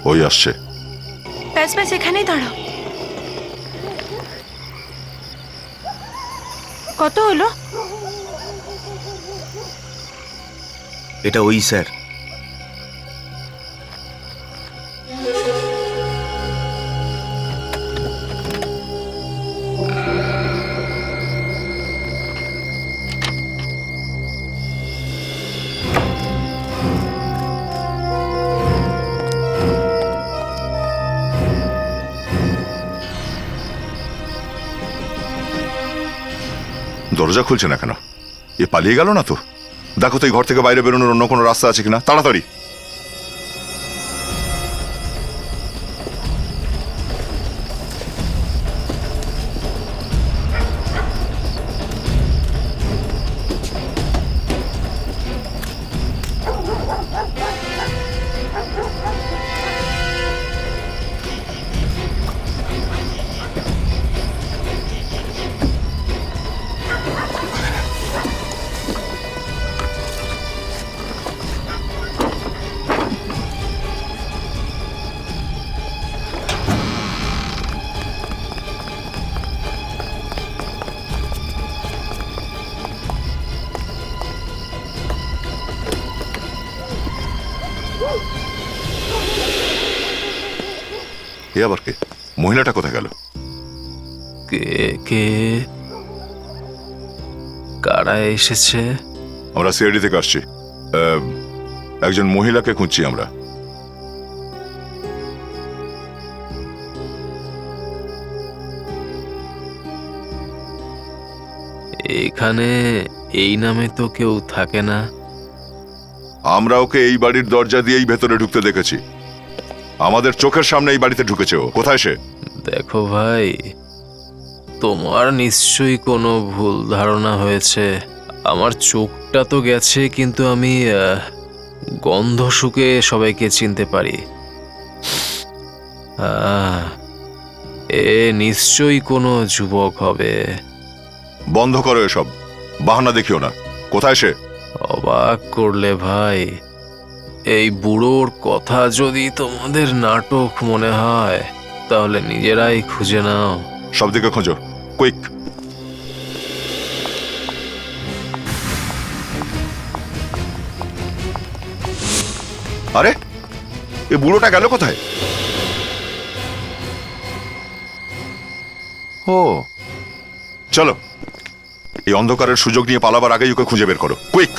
ওই আসছে। ব্যাস ব্যাস, এখানেই দাঁড়াও। কত হলো? এটা ওই স্যার। দরজা খুলছে না কেন? এ পালিয়ে গেল না তো? দেখো তো এই ঘর থেকে বাইরে বেরোনোর অন্য কোনো রাস্তা আছে কিনা, তাড়াতাড়ি। এ আবার কে? মহিলাটা কোথায় গেল? কে কে কারা এসেছে? আমরা সিআইডি থেকে আসছি। একজন মহিলাকে খুঁজছি আমরা। এখানে এই নামে তো কেউ থাকে না। আমরা ওকে এই বাড়ির দরজা দিয়েই ভেতরে ঢুকতে দেখেছি। আমাদের চোখের সামনে এই বাড়িতে ঢুকেছে ও। কোথায় সে? দেখো ভাই, তোমার নিশ্চয়ই কোনো ভুল ধারণা হয়েছে। আমার চোখটা তো গেছে, কিন্তু আমি গন্ধ শুকে সবাইকে চিনতে পারি। এ নিশ্চয়ই কোনো যুবক হবে। বন্ধ করো এসব, বাহানা দেখিও না। কোথায় সে? অবাক করলে ভাই, এই বুড়োর কথা যদি তোমাদের নাটক মনে হয় তাহলে নিজেরাই খুঁজে নাও। সব দিকে খোঁজো, কুইক। আরে, এ বুড়োটা গেল কোথায়? ও চলো, এই অন্ধকারের সুযোগ নিয়ে পালাবার আগেই ওকে খুঁজে বের করো, কুইক।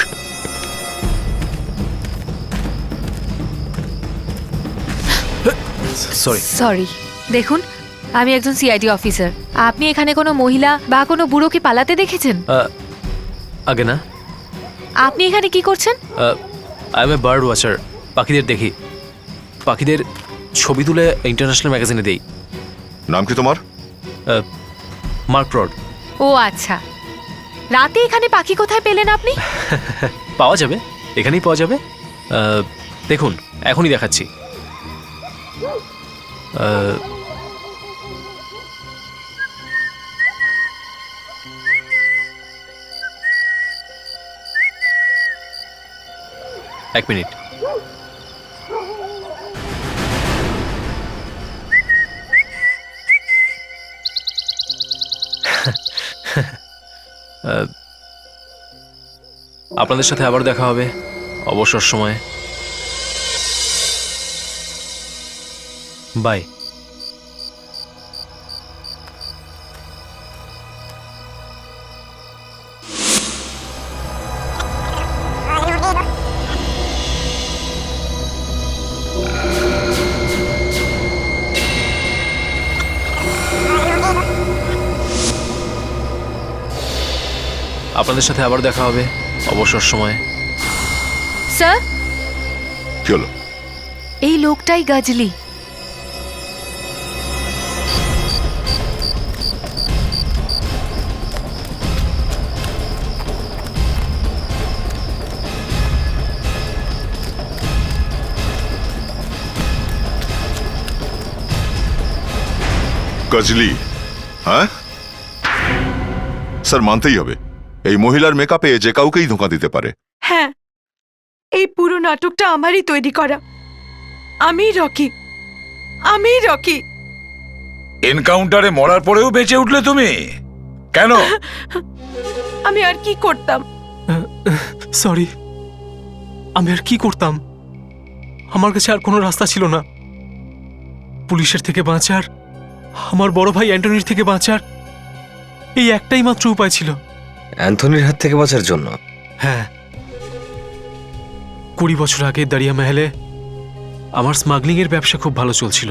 সরি। সরি। দেখুন, আমি একজন সিআইডি অফিসার। আপনি এখানে কোনো মহিলা বা কোনো বুড়োকে পালাতে দেখেছেন? আগে না। আপনি এখানে কি করছেন? I M a bird watcher. পাখিদের দেখি, পাখিদের ছবি তুলে ইন্টারন্যাশনাল ম্যাগাজিনে দেই। নাম কি তোমার? Mark rod. ও আচ্ছা, রাতে এখানে পাখি কোথায় পেলেন আপনি? পাওয়া যাবে, এখানেই পাওয়া যাবে। দেখুন, এখনই দেখাচ্ছি। এক মিনিট। আপনাদের সাথে আবার দেখা হবে অবসর সময়ে। বাই। আপনাদের সাথে আবার দেখা হবে অবসর সময়ে। স্যার, কি হলো? এই লোকটাই গাজলি। গজলি? হ্যাঁ স্যার, মানতেই হবে, এই মহিলার মেকআপে যে কাউকেই ধোঁকা দিতে পারে। হ্যাঁ, এই পুরো নাটকটা আমারই তৈরি করা। আমি রকি। এনকাউন্টারে মরার পরেও বেঁচে উঠলে তুমি কেন? আমি আর কি করতাম? সরি, আমি আর কি করতাম? আমার কাছে আর কোনো রাস্তা ছিল না। পুলিশের থেকে বাঁচার, আমার বড় ভাই অ্যান্টনির থেকে বাঁচার এই একটাই মাত্র উপায় ছিল। অ্যান্থনির হাত থেকে বাঁচার জন্য? হ্যাঁ, 20 বছর আগে দারিয়া মহলে আমার স্মাগলিং এর ব্যবসা খুব ভালো চলছিল।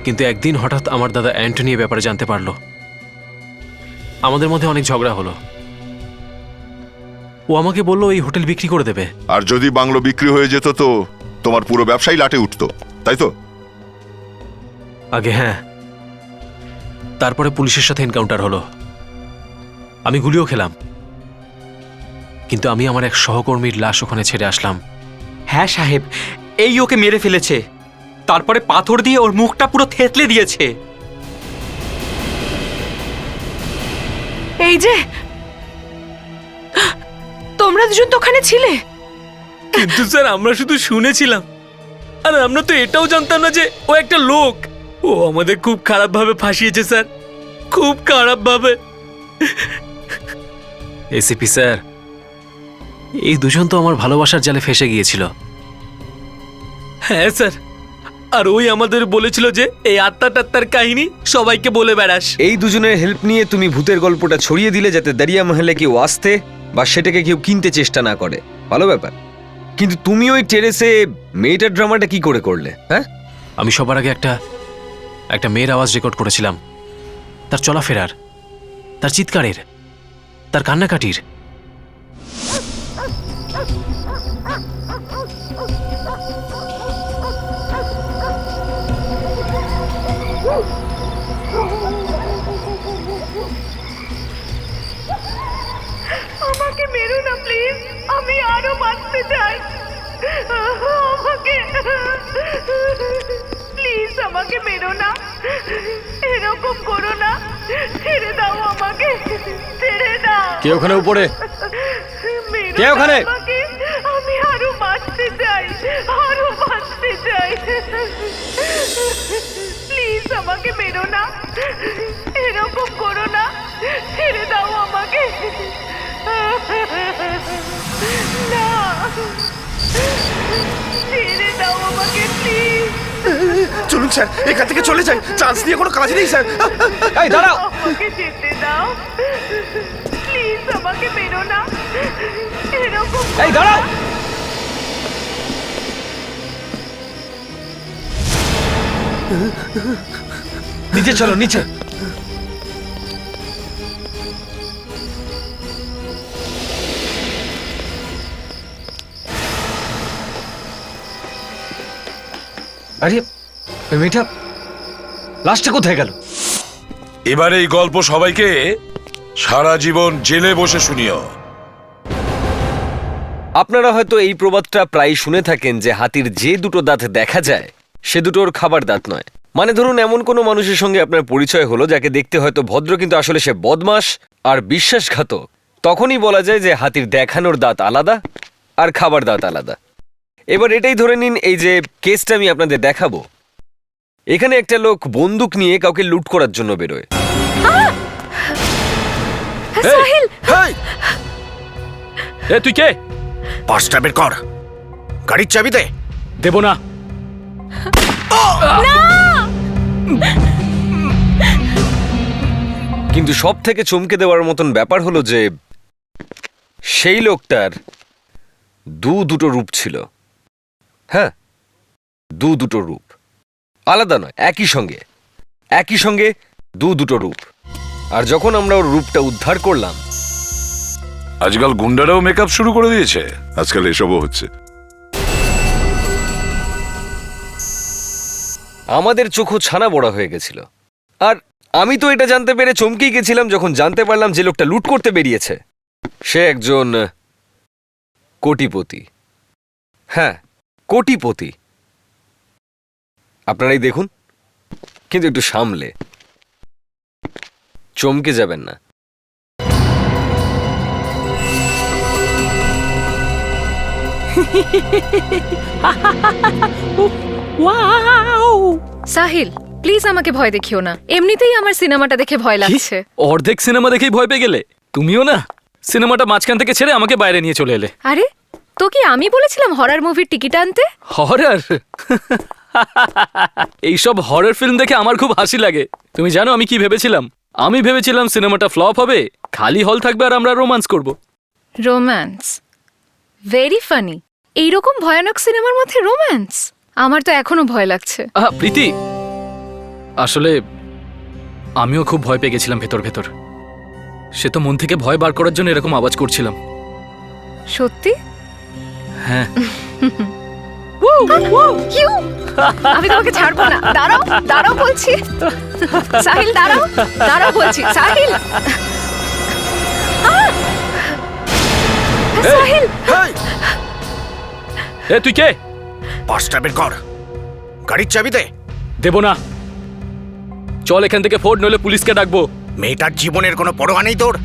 কিন্তু একদিন হঠাৎ আমার দাদা অ্যান্টনি এ ব্যাপারে জানতে পারলো। আমাদের মধ্যে অনেক ঝগড়া হলো। ও আমাকে বলল এই হোটেল বিক্রি করে দেবে। আর যদি বাংলো বিক্রি হয়ে যেত তো তোমার পুরো ব্যবসাই লাটে উঠতো, তাই তো? আগে হ্যাঁ, তারপরে পুলিশের সাথে এনকাউন্টার হলো। আমি গুলিও খেলাম, কিন্তু আমি আমার এক সহকর্মীর লাশ ওখানে ছেড়ে আসলাম। হ্যাঁ সাহেব, এই ওকে মেরে ফেলেছে, তারপরে পাথর দিয়ে ওর মুখটা পুরো থেতলে দিয়েছে। এই যে তোমরা দুজন তো ওখানে ছিলে। কিন্তু স্যার, আমরা শুধু শুনেছিলাম, আর আমরা তো এটাও জানতাম না যে ও একটা লোক। ও আমাদের খুব খারাপ ভাবে ফাঁসিয়েছে স্যার, খুব খারাপ ভাবে। এসিপি স্যার, এই দুজন তো আমার ভালোবাসার জালে ফেসে গিয়েছিল। হ্যাঁ স্যার, আর ওই আমাদের বলেছিল যে এই আত্মা টাত্মার কাহিনী সবাইকে বলে বেড়াস। এই দুজনের হেল্প নিয়ে তুমি ভূতের গল্পটা ছড়িয়ে দিলে যাতে দারিয়া মহলে কেউ আসতে বা সেটাকে কেউ কিনতে চেষ্টা না করে। ভালো ব্যাপার। কিন্তু তুমি ওই টেরেসে মেয়েটার ড্রামাটা কি করে করলে? হ্যাঁ, আমি সবার আগে একটা মেয়ের আওয়াজ রেকর্ড করেছিলাম, তার চলাফেরার, তার চিৎকারের, তার কান্নাকাটির। আমাকে মেরো না প্লিজ, আমি আরো বাঁচতে চাই। আমাকে প্লিজ আমাকে মেরো না, এরকম করো না, ছেড়ে দাও আমাকে, ছেড়ে দাও। কে ওখানে উপরে? মেরো কে ওখানে? না আমাকে, আমি আরো বাঁচতে চাই, আরো বাঁচতে চাই। প্লিজ আমাকে মেরো না, এরকম করো না, ছেড়ে দাও আমাকে। না, ছেড়ে দাও আমাকে প্লিজ। চলুন স্যার, এখান থেকে চলে যাই, চান্স নিয়ে কোনো কাজ নেই স্যার। এই দাঁড়াও। আমাকে যেতে দাও, প্লিজ আমাকে মেরো না, এরকম এই দাঁড়াও। নিচে চলো, নিচে। আরে ওই মেয়েটা লাস্টে কোথায় গেল? এবার এই গল্প সবাইকে সারা জীবন জেলে বসে শুনিও। আপনারা হয়তো এই প্রবাদটা প্রায় শুনে থাকেন যে হাতির যে দুটো দাঁত দেখা যায় সে দুটোর খাবার দাঁত নয়। মানে ধরুন এমন কোনো মানুষের সঙ্গে আপনার পরিচয় হলো যাকে দেখতে হয়তো ভদ্র কিন্তু আসলে সে বদমাশ আর বিশ্বাসঘাতক, তখনই বলা যায় যে হাতির দেখানোর দাঁত আলাদা আর খাবার দাঁত আলাদা। এবার এটাই ধরে নিন, এই যে কেসটা আমি আপনাদের দেখাবো, এখানে একটা লোক বন্দুক নিয়ে কাউকে লুট করার জন্য বেরোয়। সাহিল, এ তুই কে? পাঁচটা বের কর, গাড়ির চাবি দে। দেব না। কিন্তু সব থেকে চমকে দেওয়ার মতন ব্যাপার হলো যে সেই লোকটার দুটো রূপ ছিল। হ্যাঁ, দুটো রূপ, আলাদা নয়, একই সঙ্গে দুটো রূপ। আর যখন আমরা ওর রূপটা উদ্ধার করলাম, আজকাল গুন্ডারাও মেকআপ শুরু করে দিয়েছে। আজকাল এসবও হচ্ছে। আমাদের চোখও ছানা বড়া হয়ে গেছিল। আর আমি তো এটা জানতে পেরে চমকেই গেছিলাম যখন জানতে পারলাম যে লোকটা লুট করতে বেরিয়েছে সে একজন কোটিপতি। হ্যাঁ, কোটিপতি। আপনারাই দেখুন, কিন্তু একটু সামলে, চমকে যাবেন না। সাহিল, প্লিজ আমাকে ভয় দেখিও না, এমনিতেই আমার সিনেমাটা দেখে ভয় লাগছে। অর্ধেক সিনেমা দেখেই ভয় পেয়ে গেলে? তুমিও না, সিনেমাটা মাঝখান থেকে ছেড়ে আমাকে বাইরে নিয়ে চলে এলে। আরে তো কি আমি বলেছিলাম হরর মুভির টিকিট আনতে? হরর? এইসব হরর ফিল্ম দেখে আমার খুব হাসি লাগে। তুমি জানো আমি কি ভেবেছিলাম? আমি ভেবেছিলাম সিনেমাটা ফ্লপ হবে, খালি হল থাকবে আর আমরা রোমান্স করব। রোম্যান্স? Very funny. এইরকম ভয়ানক সিনেমার মধ্যে রোম্যান্স? আমার তো এখনো ভয় লাগছে। প্রীতি, আসলে আমিও খুব ভয় পেয়ে গেছিলাম ভেতর ভেতর। সে তো মন থেকে ভয় বার করার জন্য এরকম আওয়াজ করছিলাম। সত্যি? হ্যাঁ। কিউ? আমি তোমাকে ছাড়বো না, দাঁড়াও দাঁড়াও বলছি। সাহিল দাঁড়াও, দাঁড়াও বলছি। সাহিল, সাহিল। এ তুই কে? পাঁচটা বের কর, গাড়ির চাবি দে। দেব না। চল এখান থেকে, ফোর্ড নইলে পুলিশকে ডাকবো। মেয়েটার জীবনের কোনো পরোয়া নেই তোর,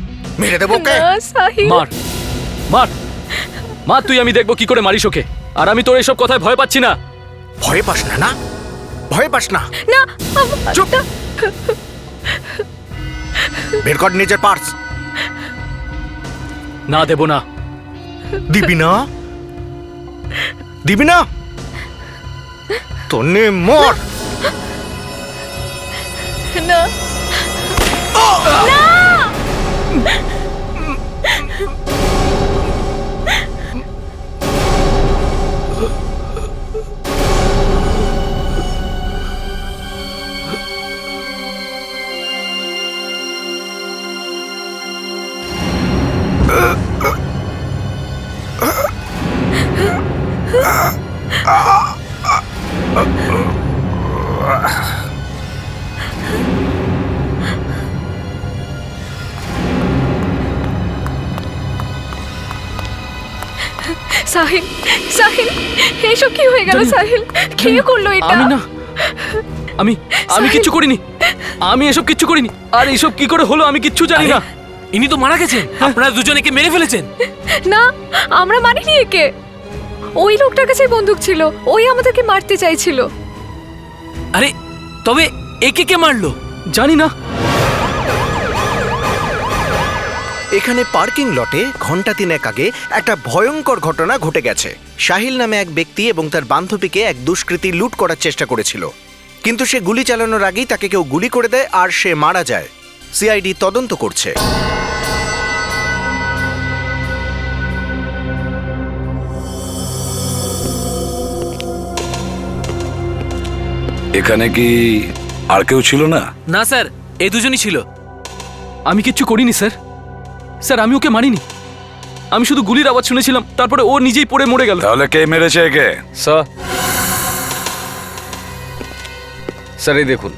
মেরে দেবো ওকে। না, সাহিল। মার মার মার, তুই, আমি দেখবো কি করে মারিস ওকে। আর আমি তোর এসব কথায় ভয় পাচ্ছি না। ভয় পাস না? না ভয় পাস না? না, চুপ। বের কর নিজের পার্স। না, দেব না। দিবি না? দিবি না? তন্নে মর। না সাহিল, সাহিল, এসব কি হয়ে গেল সাহিল? কে করলো এটা? আমি না, আমি আমি কিচ্ছু করিনি, আমি এসব কিচ্ছু করিনি। আর এসব কি করে হলো আমি কিচ্ছু জানি না। ইনি তো মারা গেছেন, আপনারা দুজনে একে মেরে ফেলেছেন। না, আমরা মানিনি একে। ওই লোকটার কাছে বন্দুক ছিল, ওই আমাদেরকে মারতে চাইছিল। আরে তবে একে কে মারলো জানি না। এখানে পার্কিং লটে ঘন্টা 3 আগে একটা ভয়ঙ্কর ঘটনা ঘটে গেছে। সাহিল নামে এক ব্যক্তি এবং তার বান্ধবীকে এক দুষ্কৃতী লুট করার চেষ্টা করেছিল, কিন্তু সে গুলি চালানোর আগেই তাকে কেউ গুলি করে দেয় আর সে মারা যায়। সিআইডি তদন্ত করছে। এখানে কি আর কেউ ছিল না? না স্যার, এই দুজনই ছিল। আমি কিচ্ছু করিনি স্যার। স্যার আমি ওকে মারিনি, আমি শুধু গুলির আওয়াজ শুনেছিলাম, তারপরে ও নিজেই পড়ে মরে গেল। তাহলে কে মেরেছে একে? স্যার এই দেখুন,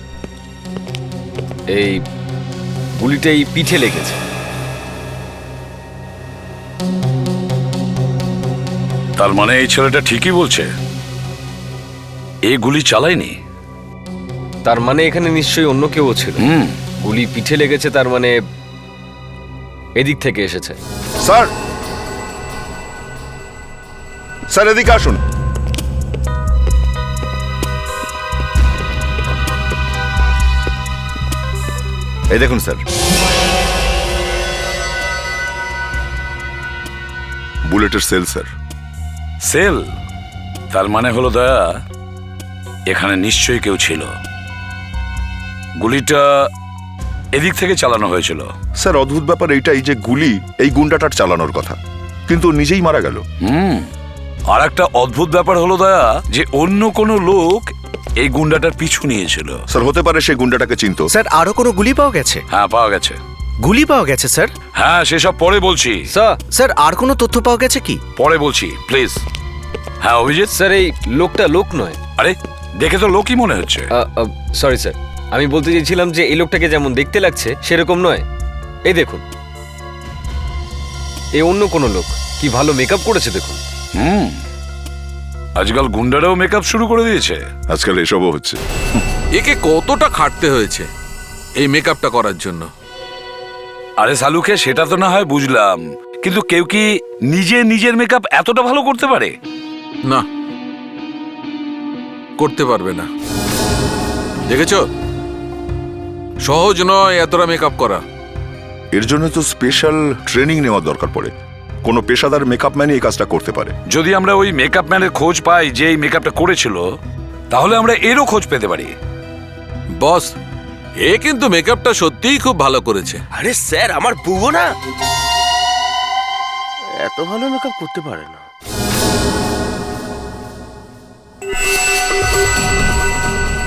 এই গুলিটাই পিঠে লেগেছে। তার মানে এই ছেলেটা ঠিকই বলছে, এই গুলি চালায়নি। তার মানে এখানে নিশ্চয়ই অন্য কেউ ছিল। গুলি পিঠে লেগেছে, তার মানে এদিক থেকে এসেছে। স্যার, স্যার এদিকে আসুন। এই দেখুন স্যার, বুলেটের সেল স্যার। সেল? তার মানে হলো দয়া, এখানে নিশ্চয়ই কেউ ছিল। গুলিটা এদিক থেকে চালানো হয়েছিল। স্যার অদ্ভুত ব্যাপার এইটাই যে গুলি এই গুন্ডাটার চালানোর কথা, কিন্তু ও নিজেই মারা গেল। আর একটা অদ্ভুত ব্যাপার হলো দয়া, যে অন্য কোনো লোক এই গুন্ডাটার পিছু নিয়েছিল। স্যার হতে পারে সে গুন্ডাটাকে চিনতো। স্যার আরো কোনো গুলি পাওয়া গেছে? হ্যাঁ পাওয়া গেছে। গুলি পাওয়া গেছে স্যার? হ্যাঁ সেসব পরে বলছি। স্যার আর কোনো তথ্য পাওয়া গেছে কি? পরে বলছি প্লিজ। হ্যাঁ অভিজিৎ। স্যার এই লোকটা লোক নয়। আরে দেখে তো লোকই মনে হচ্ছে। সরি স্যার, আমি বলতে চাইছিলাম যে এই লোকটাকে যেমন দেখতে লাগছে সেরকম নয়। এই দেখুন, এ অন্য কোনো লোক। কি ভালো মেকআপ করেছে দেখুন। আজকাল গুন্ডারাও মেকআপ শুরু করে দিয়েছে। আজকাল এসবও হচ্ছে। একে কতটা খাটতে হয়েছে এই মেকআপটা করার জন্য। আরে সালুকে সেটা তো না হয় বুঝলাম, কিন্তু কেউ কি নিজের মেকআপ এতটা ভালো করতে পারে? না, করতে পারবে না। দেখেছো, সহজ নয় এতটা মেকআপ করা। এর জন্য তো স্পেশাল ট্রেনিং নেওয়ার দরকার পড়ে। কোনো পেশাদার মেকআপ ম্যানই এই কাজটা করতে পারে। যদি আমরা ওই মেকআপ ম্যানের খোঁজ পাই যে এই মেকআপটা করেছিল, তাহলে আমরা এরও খোঁজ পেতে পারি। বস, এ কিন্তু মেকআপটা সত্যিই খুব ভালো করেছে। আরে স্যার, আমার বুবো না এত ভালো মেকআপ করতে পারে না।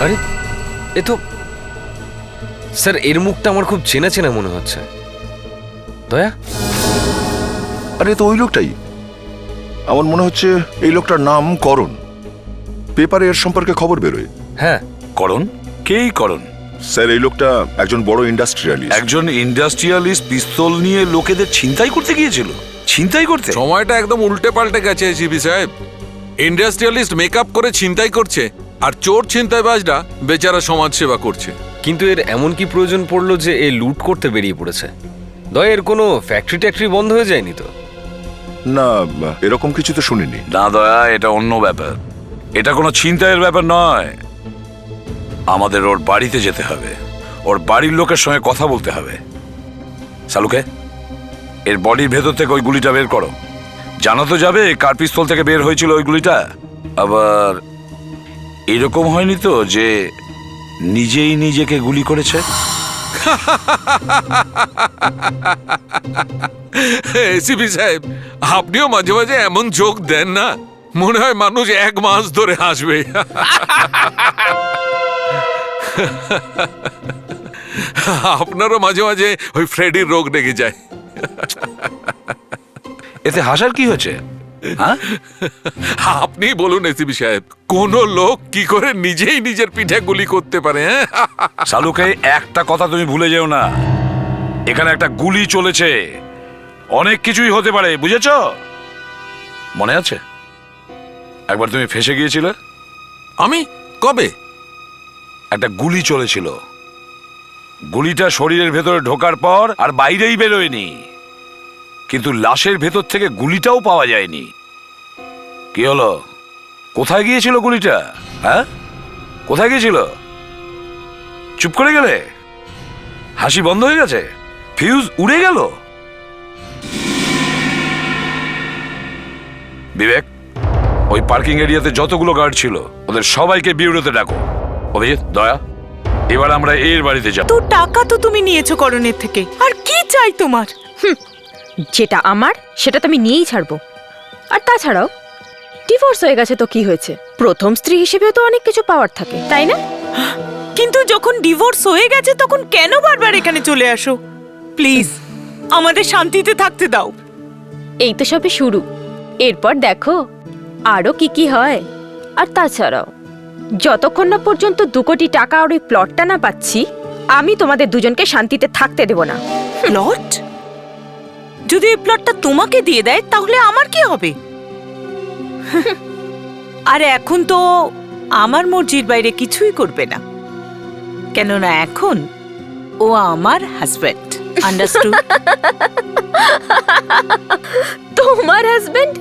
আরে এ তো স্যার, এর মুখটা আমার খুব চেনা চেনা মনে হচ্ছে। দয়া? আরে তো ওই লোকটাই। আমার মনে হচ্ছে এই লোকটার নাম করণ। পেপারে এর সম্পর্কে খবর বেরোয়। হ্যাঁ। করণ? কেই করণ? স্যার এই লোকটা একজন বড় ইন্ডাস্ট্রিয়ালিস্ট। একজন ইন্ডাস্ট্রিয়ালিস্ট পিস্তল নিয়ে লোকেদের ছিনতাই করতে গিয়েছিল? ছিনতাই করতে? সময়টা একদম উল্টে পাল্টে গেছে জিবি সাহেব। ইন্ডাস্ট্রিয়ালিস্ট মেকআপ করে ছিনতাই করছে, আর চোর ছিনতাইবাজরা বেচারা সমাজ সেবা করছে। কিন্তু এর এমন কি প্রয়োজন পড়লো যে এ লুট করতে বেরিয়ে পড়েছে? দয়া, এর কোনো ফ্যাক্টরি ট্যাক্টরি বন্ধ হয়ে যায়নি তো? না, এরকম কিছু তো শুনিনি। না দয়া, এটা অন্য ব্যাপার। এটা কোনো ছিনতাইয়ের ব্যাপার নয়। আমাদের ওর বাড়িতে যেতে হবে, ওর বাড়ির লোকের সঙ্গে কথা বলতে হবে। সালুকে, এর বডির ভেতর থেকে ওই গুলিটা বের করো। জানা তো যাবে কার পিস্তল থেকে বের হয়েছিল ওই গুলিটা। আবার এরকম হয়নি তো যে নিজেই নিজেকে গুলি করেছে? এসিপি সাহেব, আপনিও মাঝে মাঝে এমন জোক দেন না, মনে হয় মানুষ 1 মাস ধরে হাসবে। আপনারও মাঝে মাঝে ওই ফ্রেডির রোগ লেগে যায়। এতে হাসার কি হয়েছে? হ্যাঁ, আপনি বলুন এসিপি সাহেব, কোন লোক কি করে নিজেই নিজের পিঠে গুলি করতে পারে? শালুকে একটা কথা তুমি ভুলে যেও না, এখানে একটা গুলি চলেছে, অনেক কিছুই হতে পারে, বুঝেছো? মনে আছে একবার তুমি ফেঁসে গিয়েছিলে? আমি কবে? একটা গুলি চলেছিল, গুলিটা শরীরের ভেতরে ঢোকার পর আর বাইরেই বেরোয়নি, কিন্তু লাশের ভেতর থেকে গুলিটাও পাওয়া যায়নি। কি হলো? কোথায় গিয়েছিল গুলিটা? হ্যাঁ, কোথায় গিয়েছিল? চুপ করে গেলে? হাসি বন্ধ হয়ে গেছে? ফিউজ উড়ে গেল? বিবেক, ওই পার্কিং এরিয়াতে যতগুলো গার্ড ছিল ওদের সবাইকে বিউরোতে ডাকো। অভিজিৎ, দয়া, এবার আমরা এর বাড়িতে যাব। তো টাকা তো তুমি নিয়েছো করণের থেকে, আর কি চাই তোমার? যেটা আমার সেটা তো আমি নিয়েই ছাড়বো। আর তাছাড়াও ডিভোর্স হয়ে গেছে তো কি হয়েছে, প্রথম স্ত্রী হিসেবেও তো অনেক কিছু পাওয়ার থাকে, তাই না? কিন্তু যখন ডিভোর্স হয়ে গেছে তখন কেন বারবার এখানে চলে আসো? প্লিজ আমাদের শান্তিতে থাকতে দাও। এই তো সবে শুরু, এরপর দেখো আরো কি কি হয়। আর তাছাড়াও যতক্ষণ না পর্যন্ত 2 কোটি টাকা আর ওই প্লটটা না পাচ্ছি, আমি তোমাদের দুজনকে শান্তিতে থাকতে দেব না। প্লট? যদি এই প্লটটা তোমাকে দিয়ে দেয় তাহলে আমার কি হবে? আর এখন তো আমার মর্জির বাইরে কিছুই করবে না, কেননা এখন ও আমার হাজবেন্ড। আন্ডারস্টুড? তোমার হাজবেন্ড?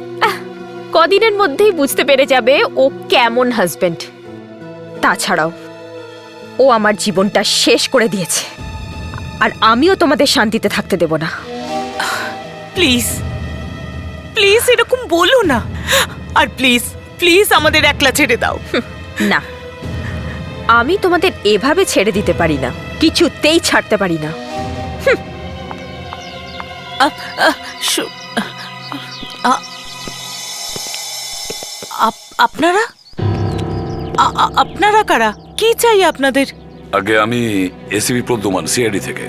কদিনের মধ্যেই বুঝতে পেরে যাবে ও কেমন হাজবেন্ড। তাছাড়াও ও আমার জীবনটা শেষ করে দিয়েছে, আর আমিও তোমাদের শান্তিতে থাকতে দেব না। প্লিজ প্লিজ এরকম বলো না, আর প্লিজ প্লিজ আমাদের একলা ছেড়ে দাও। না, আমি তোমাদের এভাবে ছেড়ে দিতে পারি না, কিছুতেই ছাড়তে পারি না। আপনারা আপনারা কারা? কি চাই আপনাদের? আগে আমি এসিপি প্রদ্যুমান, সিআইডি থেকে।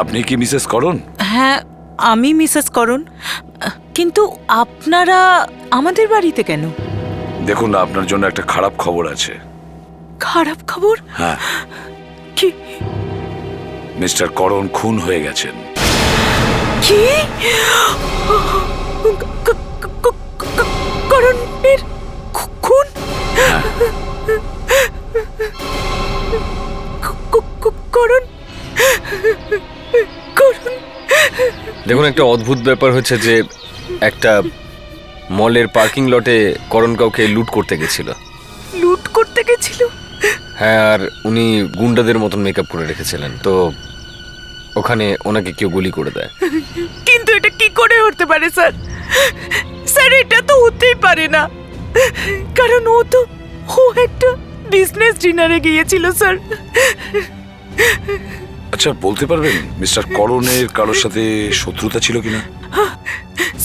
আপনি কি মিসেস করণ? হ্যাঁ, আমি মিসেস করণ। কিন্তু আপনারা আমাদের বাড়িতে কেন? দেখুন না, আপনার জন্য একটা খারাপ খবর আছে। খারাপ খবর? হ্যাঁ, কি? মিস্টার করণ খুন হয়ে গেছেন। কি? করণের খুন? করণ? করণ? দেখুন, একটা অদ্ভুত ব্যাপার হচ্ছে যে একটা মলের পার্কিং লটে করণ কাউকে লুট করতে গেছিল। লুট করতে গেছিল? হ্যাঁ, আর উনি গুন্ডাদের মতন মেকআপ করে রেখেছিলেন, তো ওখানে ওনাকে কেউ গুলি করে দেয়। কিন্তু এটা কি করে হতে পারে স্যার? স্যার, এটা তো হতেই পারে না, কারণ ও একটা বিজনেস ডিনারে গিয়েছিল স্যার। আচ্ছা, বলতে পারবেন মিস্টার করণের কারোর সাথে শত্রুতা ছিল কিনা?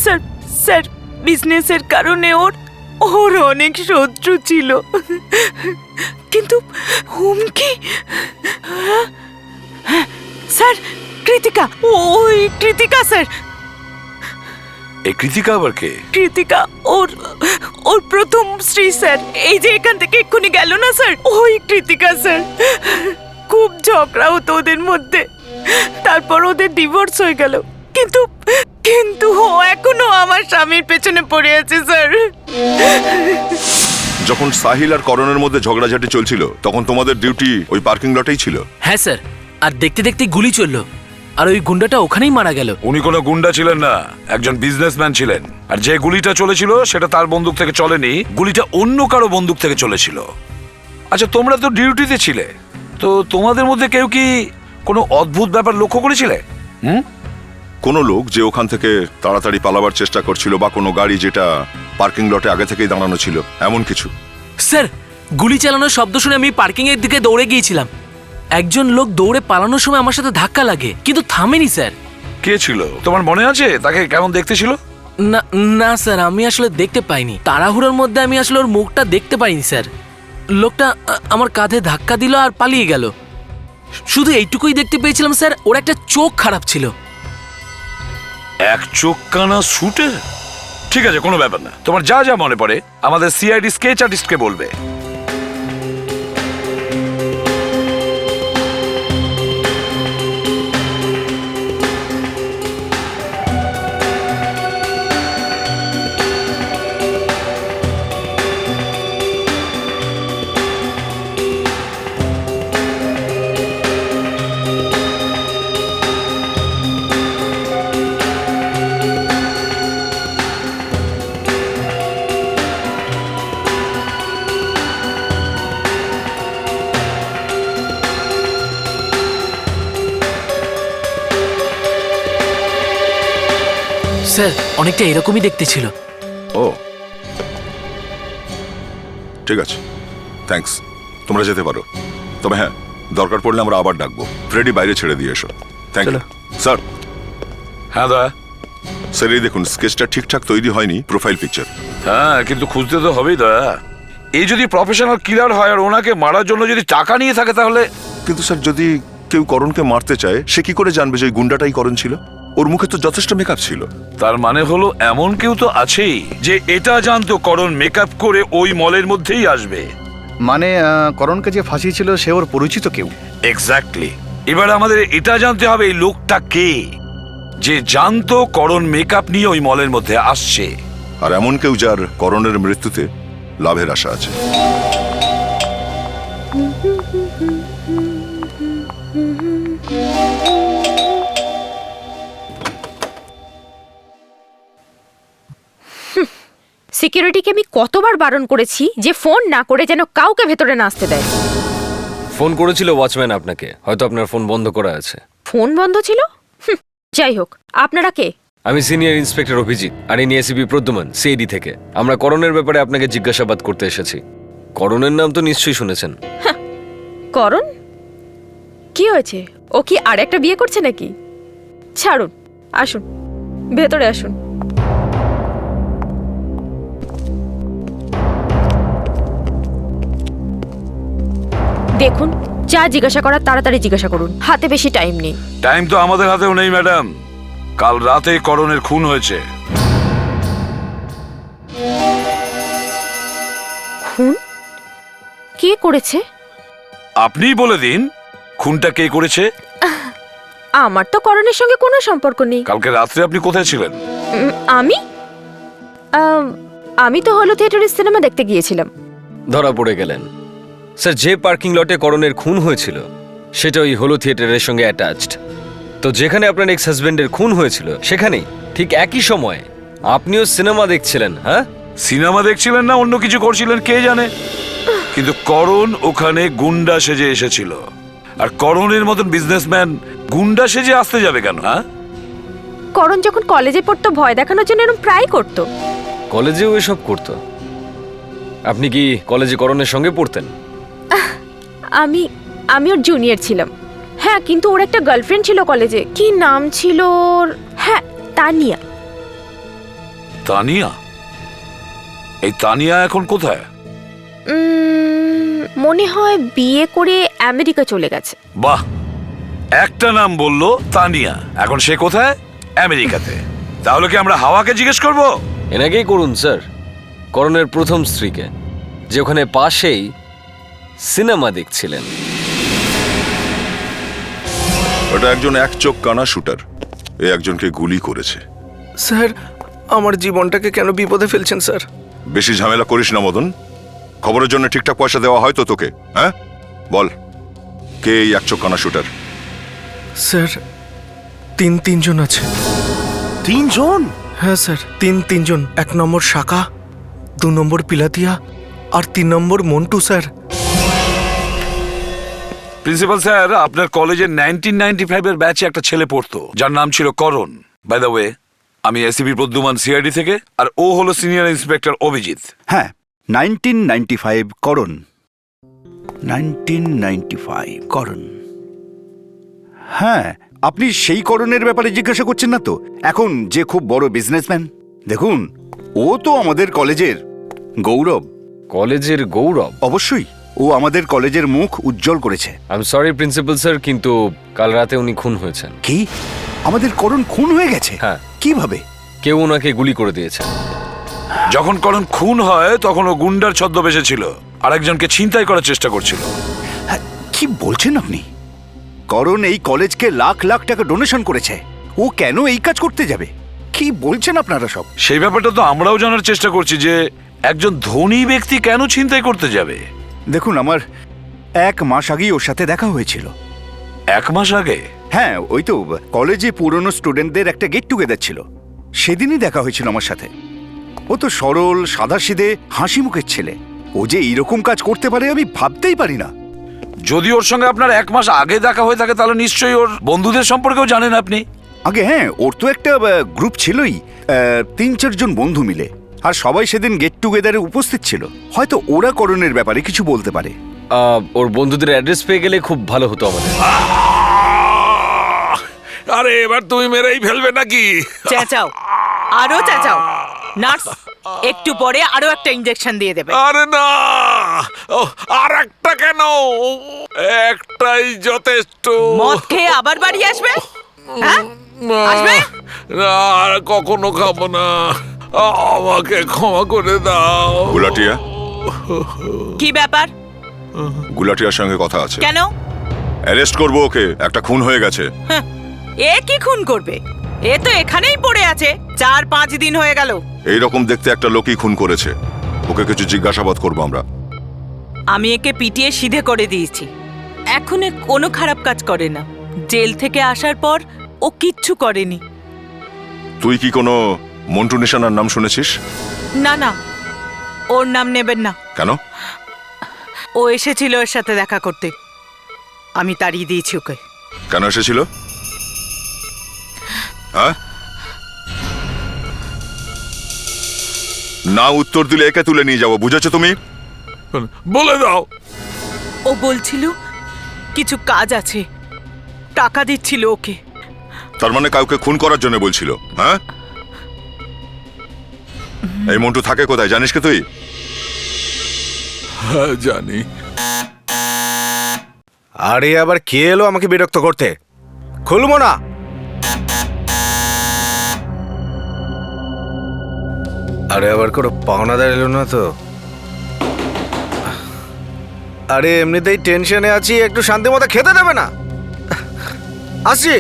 স্যার স্যার বিজনেসের কারণে ওর অনেক শত্রু ছিল, কিন্তু হুমকি? স্যার, কৃতিকা, ওই কৃতিকা স্যার। এই কৃতিকা আবার কে? কৃতিকা ওর প্রথম স্ত্রী স্যার, এই যে এখান থেকে এক্ষুনি গেল না স্যার, ওই কৃতিকা স্যার। খুব ঝগড়া হতো ওদের মধ্যে, তারপর ওদের ডিভোর্স হয়ে গেল, কিন্তু কিন্তু ও এখনো আমার স্বামীর পেছনে পড়ে আছে স্যার। যখন সাহিল আর করণের মধ্যে ঝগড়াঝাটি চলছিল তখন তোমাদের ডিউটি ওই পার্কিং লটেই ছিল? হ্যাঁ স্যার, আর দেখতে দেখতে গুলি চললো, আর ওই গুন্ডাটা ওখানেই মারা গেল। উনি কোনো গুন্ডা ছিলেন না, একজন বিজনেসম্যান ছিলেন। আর যে গুলিটা চলেছিল সেটা তার বন্দুক থেকে চলেনি, গুলিটা অন্য কারো বন্দুক থেকে চলেছিল। আচ্ছা, তোমরা তো ডিউটিতে ছিলে, তো তোমাদের মধ্যে কেউ কি কোনো অদ্ভুত ব্যাপার লক্ষ্য করেছিলে? কোনো লোক যে ওখান থেকে তাড়াতাড়ি পালাবার চেষ্টা করছিল, বা কোনো গাড়ি যেটা পার্কিং লটে আগে থেকেই দাঁড়ানো ছিল, এমন কিছু? স্যার গুলি চালানোর শব্দ শুনে আমি পার্কিং এর দিকে দৌড়ে গিয়েছিলাম। একজন লোক দৌড়ে পালানোর সময় আমার সাথে ধাক্কা লাগে, কিন্তু থামেনি স্যার। কে ছিল তোমার মনে আছে? তাকে কেমন দেখতে ছিল? না না স্যার, আমি আসলে দেখতে পাইনি। তাড়াহুড়োর মধ্যে আমি আসলে ওর মুখটা দেখতে পাইনি স্যার। লোকটা আমার কাঁধে ধাক্কা দিল আর পালিয়ে গেল। শুধু এইটুকুই দেখতে পেয়েছিলাম স্যার, ওর একটা চোখ খারাপ ছিল। এক চোখ কানা শুটে? ঠিক আছে, কোনো ব্যাপার না। তোমার যা যা মনে পড়ে আমাদের সিআইডি স্কেচ আর্টিস্টকে বলবে। স্যার অনেকটা এরকমই দেখতে ছিল। ও ঠিক আছে, থ্যাঙ্কস। তোমরা যেতে পারো। তবে হ্যাঁ, দরকার পড়লে আমরা আবার ডাকবো। ফ্রেডি বাইরে ছেড়ে দিয়ে এসো। Thank you sir. হ্যাঁ দয়া। স্যার এই দেখুন, স্কেচটা ঠিকঠাক তৈরি হয়নি, প্রোফাইল পিকচার। হ্যাঁ, কিন্তু খুঁজতে তো হবেই দয়া। এই যদি প্রফেশনাল কিলার হয় আর ওনাকে মারার জন্য যদি টাকা নিয়ে থাকে তাহলে। কিন্তু স্যার, যদি কেউ করণকে মারতে চায়, সে কি করে জানবে যে ওই গুন্ডাটাই করণ ছিল? ওর মুখে তো যথেষ্ট মেকআপ ছিল। তার মানে হলো এমন কেউ তো আছেই যে এটা জানতো করণ মেকআপ করে ওই মলের মধ্যেই আসবে। মানে করণকে যে ফাঁসিয়েছিল সে ওর পরিচিত কেউ। এক্স্যাক্টলি। এবার আমাদের এটা জানতে হবে এই লোকটা কে, যে জানতো করণ মেকআপ নিয়ে ওই মলের মধ্যে আসছে। আর এমন কেউ যার করণের মৃত্যুতে লাভের আশা আছে। সিকিউরিটিকে আমি কতবার বারণ করেছি যে ফোন না করে যেন কাউকে ভেতরে না আসতে দেয়। ফোন করেছিল ওয়াচম্যান আপনাকে, হয়তো আপনার ফোন বন্ধ করা আছে। ফোন বন্ধ ছিল? যাই হোক, আপনারা কে? আমি সিনিয়র ইন্সপেক্টর অভিজিৎ, আর ইনি এসিপি প্রদ্যুমান, সিআইডি থেকে। আমরা করণের ব্যাপারে আপনাকে জিজ্ঞাসাবাদ করতে এসেছি। করণের নাম তো নিশ্চয়ই শুনেছেন। করণ? কি হয়েছে? ও কি আর একটা বিয়ে করছে নাকি? ছাড়ুন, আসুন ভেতরে আসুন। দেখুন, যা জিজ্ঞাসা করার তাড়াতাড়ি জিজ্ঞাসা করুন, হাতে বেশি টাইম নেই। টাইম তো আমাদের হাতেও নেই ম্যাডাম। কাল রাতে করণের খুন হয়েছে। খুন? কে করেছে? আপনিই বলে দিন খুনটা কে করেছে। আমার তো করণের সঙ্গে কোনো সম্পর্ক নেই। কালকে রাত্রে আপনি কোথায় ছিলেন? আমি আমি তো হলো থিয়েটারের সিনেমা দেখতে গিয়েছিলাম। ধরা পড়ে গেলেন। স্যার, যে পার্কিং লটে করণের খুন হয়েছিল সেটা ওই হলো থিয়েটারের সঙ্গে অ্যাটাচড। তো যেখানে আপনার এক্স হাজবেন্ডের খুন হয়েছিল সেখানেই ঠিক একই সময় আপনিও সিনেমা দেখছিলেন। হ্যাঁ, সিনেমা দেখছিলেন না অন্য কিছু করছিলেন কে জানে, কিন্তু করণ ওখানে গুন্ডা সেজে এসেছিল। আর করণের মতন বিজনেসম্যান গুন্ডা সেজে আসতে যাবে কেন? হ্যাঁ, করণ যখন কলেজে পড়তো ভয় দেখানোর জন্য এরকম প্রায় করতো। কলেজেও এসব করতো? আপনি কি কলেজে করণের সঙ্গে পড়তেন? আমি ওর জুনিয়র ছিলাম। হ্যাঁ, কিন্তু ওর একটা গার্লফ্রেন্ড ছিল কলেজে। কি নাম ছিল ওর? হ্যাঁ, তানিয়া। তানিয়া? এই তানিয়া এখন কোথায়? মনে হয় বিয়ে করে আমেরিকা চলে গেছে। বাহ, একটা নাম বললো তানিয়া, এখন সে কোথায়? আমেরিকাতে। তাহলে কি আমরা হাওয়াকে জিজ্ঞেস করব? এনাকেই করুন স্যার, করণের প্রথম স্ত্রীকে, যে ওখানে পাশেই সিনেমা দেখছিলেন। ওটা একজন এক চোখ কানা শুটার। এ একজনকে গুলি করেছে। স্যার, আমার জীবনটাকে কেন বিপদে ফেলছেন স্যার? বেশি ঝামেলা করিস না মদন। খবরের জন্য ঠিকঠাক পয়সা দেওয়া হয় তো তোকে? হ্যাঁ বল, কে এই এক চোখ কানা শুটার? স্যার, তিনজন আছে। 3 জন? হ্যাঁ স্যার, তিনজন। 1 নম্বর শাখা, 2 নম্বর পিলাতিয়া আর 3 নম্বর মন্টু স্যার। প্রিন্সিপাল স্যার, আপনার কলেজের 1995 এর ব্যাচে একটা ছেলে পড়তো যার নাম ছিল করণ। বাই দ্য ওয়ে, আমি এসিপি প্রদ্যুমান, সিআইডি থেকে, আর ও হলো সিনিয়র ইন্সপেক্টর অভিজিৎ। হ্যাঁ, 1995 করণ। 1995 করণ। হ্যাঁ, আপনি সেই করণের ব্যাপারে জিজ্ঞাসা করছেন না তো? এখন যে খুব বড় বিজনেসম্যান। দেখুন, ও তো আমাদের কলেজের গৌরব। কলেজের গৌরব? অবশ্যই, ও আমাদের কলেজের মুখ উজ্জ্বল করেছে। I am sorry principal sir, কিন্তু কাল রাতে উনি খুন হয়েছেন। কি? আমাদের করণ খুন হয়ে গেছে? হ্যাঁ। কিভাবে? কেউ ওনাকে গুলি করে দিয়েছেন। যখন করণ খুন হয় তখন ও গুন্ডার ছদ্মবেশে ছিল, আরেকজনকে ছিনতাই করার চেষ্টা করছিল। হ্যাঁ, কি বলছেন আপনি? করণ এই কলেজকে লাখ লাখ টাকা ডোনেশন করেছে, ও কেন এই কাজ করতে যাবে? কি বলছেন আপনারা সব? সেই ব্যাপারটা তো আমরাও জানার চেষ্টা করছি যে একজন ধনী ব্যক্তি কেন ছিনতাই করতে যাবে। দেখুন, আমার 1 মাস আগেই ওর সাথে দেখা হয়েছিল। 1 মাস আগে? হ্যাঁ, ওই তো কলেজে পুরনো স্টুডেন্টদের একটা গেট টুগেদার ছিল, সেদিনই দেখা হয়েছিল আমার সাথে। ও তো সরল সাদাসিধে হাসি মুখের ছেলে, ও যে এইরকম কাজ করতে পারে আমি ভাবতেই পারি না। যদি ওর সঙ্গে আপনার 1 মাস আগে দেখা হয়ে থাকে তাহলে নিশ্চয়ই ওর বন্ধুদের সম্পর্কেও জানেন আপনি। আগে হ্যাঁ, ওর তো একটা গ্রুপ ছিলই, 3-4 জন বন্ধু মিলে, আর সবাই সেদিন গেট টুগেদারে উপস্থিত ছিল। হয়তো ওরা করণের ব্যাপারে কিছু বলতে পারে। ওর বন্ধুদের অ্যাড্রেস পেয়ে গেলে খুব ভালো হতো আমাদের। আরে এবার তুমি মেরেই ফেলবে নাকি? চেঁচাও, আরো চেঁচাও। নার্স একটু পরে আরো একটা ইনজেকশন দিয়ে দেবে। আরে না, আর একটা কেন? একটাই যথেষ্ট। মদ খেয়ে আবার বাড়ি আসবে? হ্যাঁ, আসবে? না, আর কখনো খাবো না, আমাকে ক্ষমা করে দাও। গুলাটিয়া, কি ব্যাপার? গুলাটিয়ার সঙ্গে কথা আছে। কেন? অ্যারেস্ট করবো ওকে, একটা খুন হয়ে গেছে। এ কি খুন করবে? এ তো এখানেই পড়ে আছে, 4-5 দিন হয়ে গেল। এইরকম দেখতে একটা লোকই খুন করেছে, ওকে কিছু জিজ্ঞাসাবাদ করবো আমরা। আমি একে পিটিয়ে সিধে করে দিয়েছি, এখন এ কোনো খারাপ কাজ করে না। জেল থেকে আসার পর ও কিচ্ছু করেনি। তুই কি কোনো মন্টু নিশানার নাম শুনেছিস? না না, ওর নাম নেবেন না। কেন? ও এসেছিল ওর সাথে দেখা করতে, আমি তাড়িয়ে দিয়েছি ওকে। কেন এসেছিল? হ্যাঁ, না উত্তর দিলে একে তুলে নিয়ে যাবো, বুঝেছো তুমি? বলে দাও। ও বলছিল কিছু কাজ আছে, টাকা দিচ্ছিল ওকে। তার মানে কাউকে খুন করার জন্য বলছিল? হ্যাঁ, এই মন্টু থাকে কোথায় জানিস কি তুই? হ্যাঁ জানি। আরে আবার কে এলো আমাকে বিরক্ত করতে? খুলবো না। আরে আবার কোনো পাওনাদার এলো না তো? আরে এমনিতেই টেনশনে আছি, একটু শান্তি মতো খেতে দেবে না? আসছি।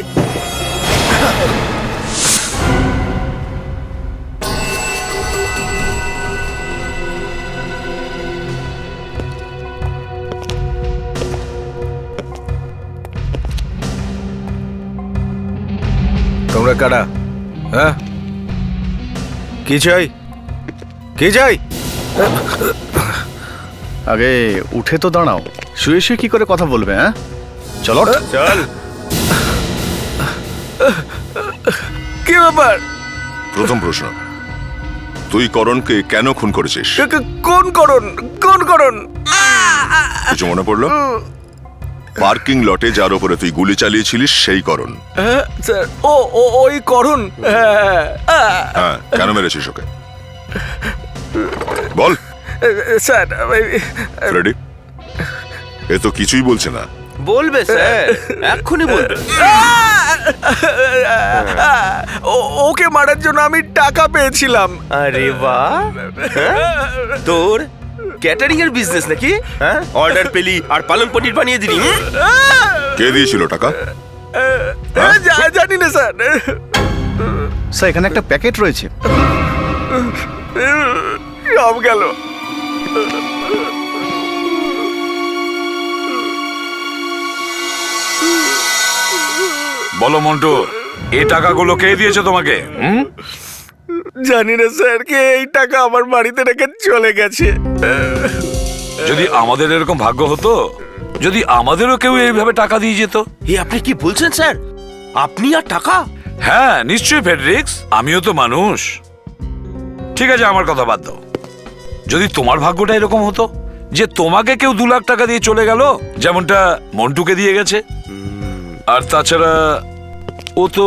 তোমরা কারা? হ্যাঁ, কি চাই? কি চাই? আগে উঠে তো দাঁড়াও, শুয়ে শুয়ে কি করে কথা বলবে? হ্যাঁ, চলো চল। কি ব্যাপার? প্রথম প্রশ্ন, তুই করণকে কেন খুন করেছিস? কোন করণ? কোন করণ? কিছু মনে পড়লো? পার্কিং লটে যার উপরে তুই গুলি চালিয়েছিলিস সেই করণ। স্যার, ওই করণ। হ্যাঁ, কেন মেরেছিস ওকে? বল। স্যার, ফ্রেডি, এ তো কিছুই বলছে না। বলবে স্যার, এক্ষুনি বলবে। ওকে মারার জন্য আমি টাকা পেয়েছিলাম। আরে বাহ, তোর ক্যাটারিং এর বিজনেস নাকি? হ্যাঁ, অর্ডার পেলি আর পালং পনির বানিয়ে দিলি। কে দিয়েছিল টাকা? জানি না স্যার। স্যার, এখানে একটা প্যাকেট রয়েছে। সব গেল। বলো মন্টু, এই টাকাগুলো কে দিয়েছে তোমাকে? জানি না স্যার, কে এই টাকা আমার বাড়িতে রেখে চলে গেছে। যদি আমাদের এরকম ভাগ্য হতো, যদি আমাদেরও কেউ এইভাবে টাকা দিয়ে যেত। আপনি কি বলছেন স্যার? আপনি আর টাকা? হ্যাঁ নিশ্চয়ই ফেডরিক্স, আমিও তো মানুষ। ঠিক আছে, আমার কথা বাদ দাও। যদি তোমার ভাগ্যটা এরকম হতো যে তোমাকে কেউ 2 লাখ টাকা দিয়ে চলে গেল, যেমনটা মন্টুকে দিয়ে গেছে? আর তাছাড়া ও তো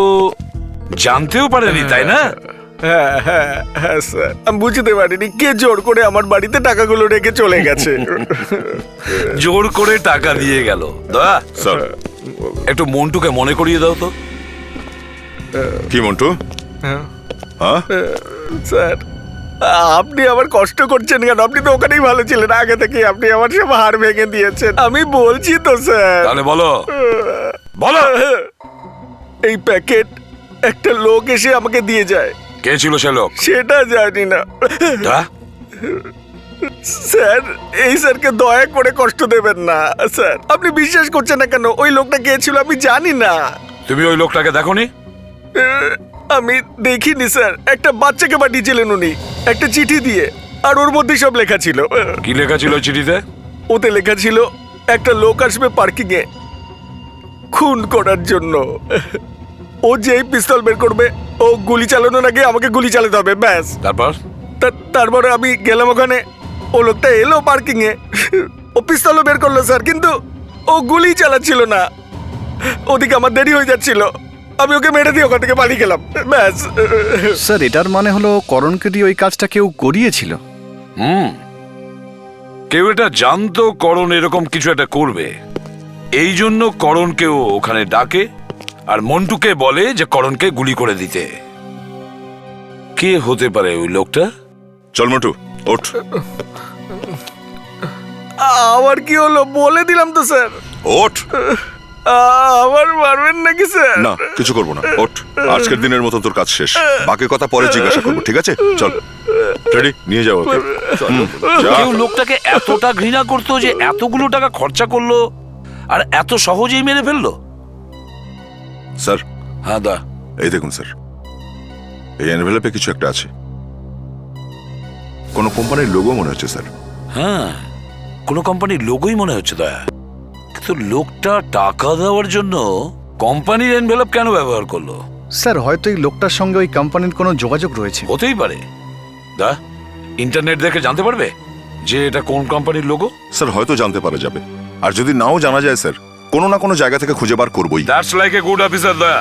জানতেও পারেনি, তাই না? হ্যাঁ হ্যাঁ হ্যাঁ স্যার, আমি বুঝতে পারিনি কে জোর করে আমার বাড়িতে টাকাগুলো রেখে চলে গেছে। জোর করে টাকা দিয়ে গেল। দয়া স্যার একটু মন্টুকে মনে করিয়ে দাও তো। কি মন্টু? হ্যাঁ স্যার আপনি আবার কষ্ট করছেন কেন? আপনি তো ওখানেই ভালো ছিলেন আগে থেকে, আপনি আমার সব হাড় ভেঙে দিয়েছেন। আমি বলছি তো স্যার। তাহলে বলো বলো। এই প্যাকেট একটা লোক এসে আমাকে দিয়ে যায়। কে ছিল সে লোক? সেটা জানি না দয়া, স্যার। এই স্যারকে দয়া করে কষ্ট দেবেন না স্যার। আপনি বিশ্বাস করছেন না কেন? ওই লোকটা কে ছিল আমি জানি না। তুমি ওই লোকটাকে দেখোনি? আমি দেখিনি স্যার। একটা বাচ্চাকে পাঠিয়েছিলেন উনি একটা চিঠি দিয়ে, আর ওর মধ্যে সব লেখা ছিল। কি লেখা ছিল ওই চিঠিতে? ওতে লেখা ছিল একটা লোক আসবে পার্কিং এ খুন করার জন্য। ও যেই পিস্তল বের করবে ও গুলি চালানোর আগে আমাকে গুলি চালাতে হবে, ব্যাস। তারপর? তারপরে আমি গেলাম ওখানে, ও লোকটা এলো পার্কিং এ, ও পিস্তলও বের করলো স্যার, কিন্তু ও গুলি চালাচ্ছিল না। ওদিকে আমার দেরি হয়ে যাচ্ছিল, আমি ওকে মেরে দিয়ে ওখান থেকে পালিয়ে গেলাম, ব্যাস। স্যার এটার মানে হলো করণকে দিয়ে ওই কাজটা কেউ করিয়েছিল। কেউ এটা জানতো করণ এরকম কিছু একটা করবে, এই জন্য করণকেও ওখানে ডাকে আর মন্টুকে বলে যে করণকে গুলি করে দিতে। কে হতে পারে ওই লোকটা? চল মন্টু ওঠ। আবার কি হলো বলে দিলাম তো স্যার। ওঠ। আবার মারবেন নাকি স্যার? না কিছু করবো না, ওঠ। আজকের দিনের মতো তোর কাজ শেষ, বাকি কথা পরে জিজ্ঞাসা করবো, ঠিক আছে? চল রেডি, নিয়ে যাও ওকে। কেউ লোকটাকে এতটা ঘৃণা করতো যে এতগুলো টাকা খরচা করলো আর এত সহজেই মেরে ফেললো? স্যার। হ্যাঁ দা, এই দেখুন স্যার, এই এনভেলপে কিছু একটা আছে, কোনো কোম্পানির লোগো মনে হচ্ছে স্যার। হ্যাঁ কোনো কোম্পানির লোগোই মনে হচ্ছে দয়া, কিন্তু লোকটা টাকা দেওয়ার জন্য কোম্পানির এনভেলপ কেন ব্যবহার করলো? স্যার হয়তো এই লোকটার সঙ্গে ওই কোম্পানির কোনো যোগাযোগ রয়েছে। হতেই পারে। দা ইন্টারনেট দেখে জানতে পারবে যে এটা কোন কোম্পানির লোগো? স্যার হয়তো জানতে পারা যাবে, আর যদি নাও জানা যায় স্যার কোনো না কোনো জায়গা থেকে খুঁজে বার করবোই। That's like a good officer দয়া।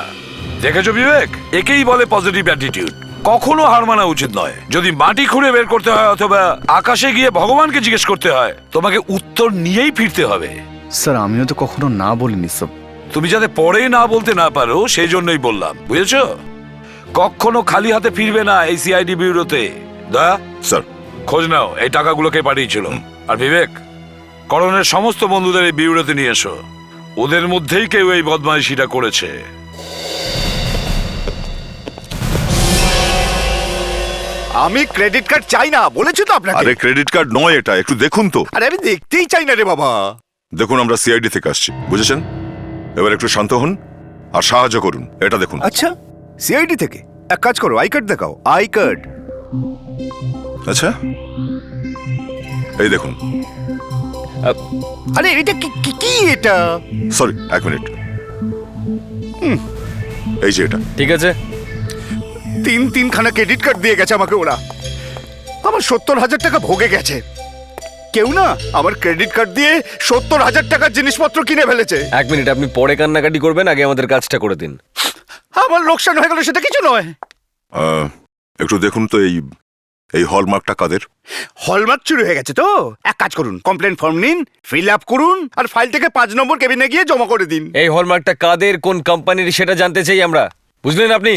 দেখেছো বিবেক, একেই বলে পজিটিভ অ্যাটিটিউড। কখনো হার মানা উচিত নয়। যদি মাটি খুঁড়ে বের করতে হয় অথবা আকাশে গিয়ে ভগবানকে জিজ্ঞেস করতে হয়, তোমাকে উত্তর নিয়েই ফিরতে হবে। স্যার আমিও তো কখনো না বলিনি সব। তুমি যাতে পরে না বলতে না পারো সেই জন্যই বললাম, বুঝেছো? কখনো খালি হাতে ফিরবে না এই সিআইডি ব্যুরোতে। দয়া স্যার খোঁজ নাও এই টাকাগুলোকে পাঠিয়েছিল। আর বিবেক, করণের সমস্ত বন্ধুদের এই ব্যুরোতে নিয়ে এসো, ওদের মধ্যেই কেউ এই বদমাইশিটা করেছে। আমি ক্রেডিট কার্ড চাই না, বলেছি তো আপনাকে। আরে ক্রেডিট কার্ড নয় এটা, একটু দেখুন তো। আরে আমি দেখতেই চাই না রে বাবা। দেখুন আমরা সিআইডি থেকে আসছি, বুঝেছেন? এবার একটু শান্ত হন আর সাহায্য করুন, এটা দেখুন। আচ্ছা সিআইডি থেকে? এক কাজ করো, আই কার্ড দেখাও। I card. আচ্ছা এই দেখুন। আরে এটা কি এটা? সরি এক মিনিট, এই যে এটা। ঠিক আছে, তিনখানা ক্রেডিট কার্ড দিয়ে গেছে আমাকে ওরা। আমার 70,000 টাকা ভোগে গেছে। কেউ না আমার ক্রেডিট কার্ড দিয়ে 70,000 টাকার জিনিসপত্র কিনে ফেলেছে। এক মিনিট, আপনি পরে কান্নাকাটি করবেন, আগে আমাদের কাজটা করে দিন। আমার লোকসান হয়ে গেল সেটা কিছু নয়। একটু দেখুন তো এই হলমার্কটা কাদের? হলমার্ক চুরি হয়ে গেছে তো? এক কাজ করুন, কমপ্লেন ফর্ম নিন, ফিল আপ করুন, আর ফাইল থেকে 5 নম্বর কেবিনে গিয়ে জমা করে দিন। এই হলমার্কটা কাদের, কোন কোম্পানির সেটা জানতে চাই আমরা, বুঝলেন আপনি?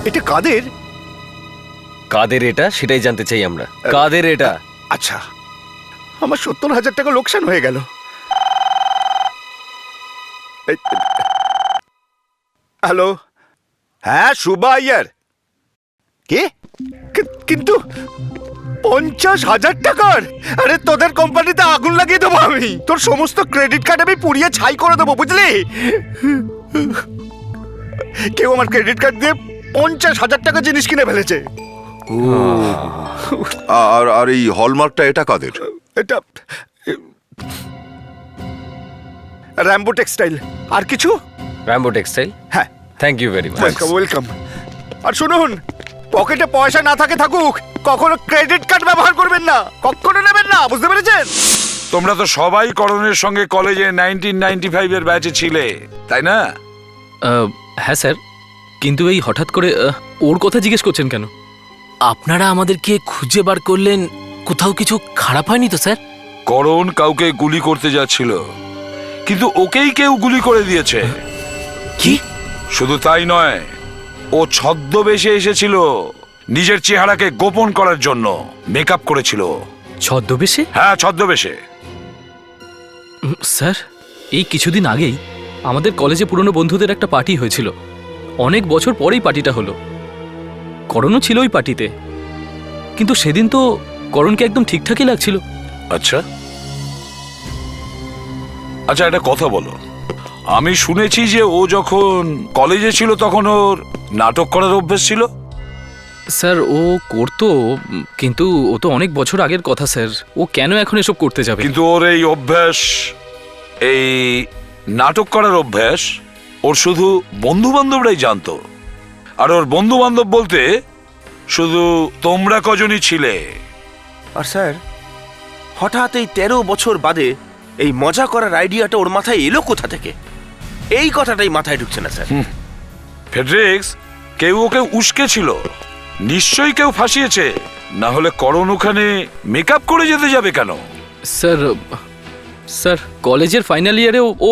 এটা কাদের? কাদের এটা সেটাই জানতে চাই আমরা, কাদের এটা। আচ্ছা আমার 70,000 টাকা লোকসান হয়ে গেল। হ্যালো, হ্যাঁ শুভা আইয়ার। কে? কিন্তু 50,000 টাকার? আরে তোদের কোম্পানিতে আগুন লাগিয়ে দেবো আমি। তোর সমস্ত ক্রেডিট কার্ড আমি পুড়িয়ে ছাই করে দেবো, বুঝলি? কেউ আমার ক্রেডিট কার্ড দিয়ে 50,000 টাকা জিনিস কিনে ফেলেছে। আর এই হলমার্কটা এটা কাদের? এটা র্যাম্বো টেক্সটাইল। আর কিছু? Rambo textile? হ্যাঁ। Thank you very much. Welcome welcome. আর শুনুন, পকেটে পয়সা না থাকে থাকুক, কখনো ক্রেডিট কার্ড ব্যবহার করবেন না, কখনো নেবেন না, বুঝতে পেরেছেন? তোমরা তো সবাই করণের সঙ্গে কলেজে 1995 এর ব্যাচে ছিলে, তাই না? হ্যাঁ স্যার, কিন্তু এই হঠাৎ করে ওর কথা জিজ্ঞেস করছেন কেন? আপনারা আমাদেরকে খুঁজে বার করলেন, কোথাও কিছু খারাপ হয়নি তো স্যার? করণ কাউকে গুলি করতে যাচ্ছিল, কিন্তু ওকেই কেউ গুলি করে দিয়েছে। কি? শুধু তাই নয়, ও ছদ্মবেশে এসেছিল, নিজের চেহারাকে গোপন করার জন্য মেকআপ করেছিল। ছদ্মবেশে? হ্যাঁ, ছদ্মবেশে। স্যার, এই কিছুদিন আগেই আমাদের কলেজে পুরনো বন্ধুদের একটা পার্টি হয়েছিল। অনেক বছর পরেই পার্টিটা হলো। করণও ছিল ওই পার্টিতে, কিন্তু সেদিন তো করণকে একদম ঠিকঠাকই লাগছিল। আচ্ছা আচ্ছা, একটা কথা বলো, আমি শুনেছি যে ও যখন কলেজে ছিল তখন ওর নাটক করার অভ্যেস ছিল। স্যার, ও করতো, কিন্তু ও তো অনেক বছর আগের কথা স্যার। ও কেন এখন এসব করতে যাবে? কিন্তু ওর এই অভ্যাস, এই নাটক করার অভ্যাস, ওর শুধু বন্ধু বান্ধবরাই জানতো। আর ওর বন্ধু বান্ধব বলতে শুধু তোমরা কজনই ছিলে। আর স্যার, হঠাৎ এই 13 বছর বাদে এই মজা করার আইডিয়াটা ওর মাথায় এলো কোথা থেকে? এই কথাটাই মাথায় ঢুকছে না স্যার। ফেডরিক্স, কেউ ওকে উস্কেছিল, নিশ্চয়ই কেউ ফাঁসিয়েছে, না হলে করণ ওখানে মেকআপ করে যেতে যাবে কেন? স্যার, স্যার কলেজের ফাইনাল ইয়ারেও ও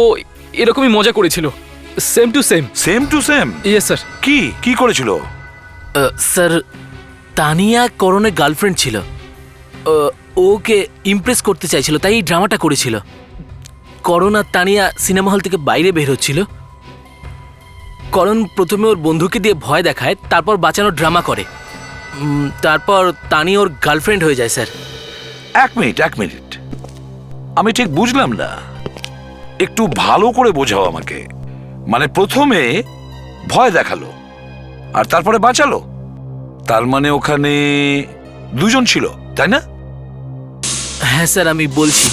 এরকমই মজা করেছিল, same to same. Same to same? Yes sir. কি কি করেছিল? স্যার, তানিয়া করণের গার্লফ্রেন্ড ছিল, ওকে ইমপ্রেস করতে চাইছিল, তাই এই ড্রামাটা করেছিল। করণ আর তানিয়া সিনেমা হল থেকে বাইরে বের হচ্ছিল। করণ প্রথমে ওর বন্ধুকে দিয়ে ভয় দেখায়, তারপর বাঁচানোর ড্রামা করে। তারপর তানিয়া ওর গার্লফ্রেন্ড হয়ে যায় স্যার। এক মিনিট, আমি ঠিক বুঝলাম না, একটু ভালো করে বোঝাও আমাকে। মানে প্রথমে ভয় দেখালো আর তারপরে বাঁচালো, তার মানে ওখানে দুজন ছিল, তাই না? হ্যাঁ স্যার, আমি বলছি,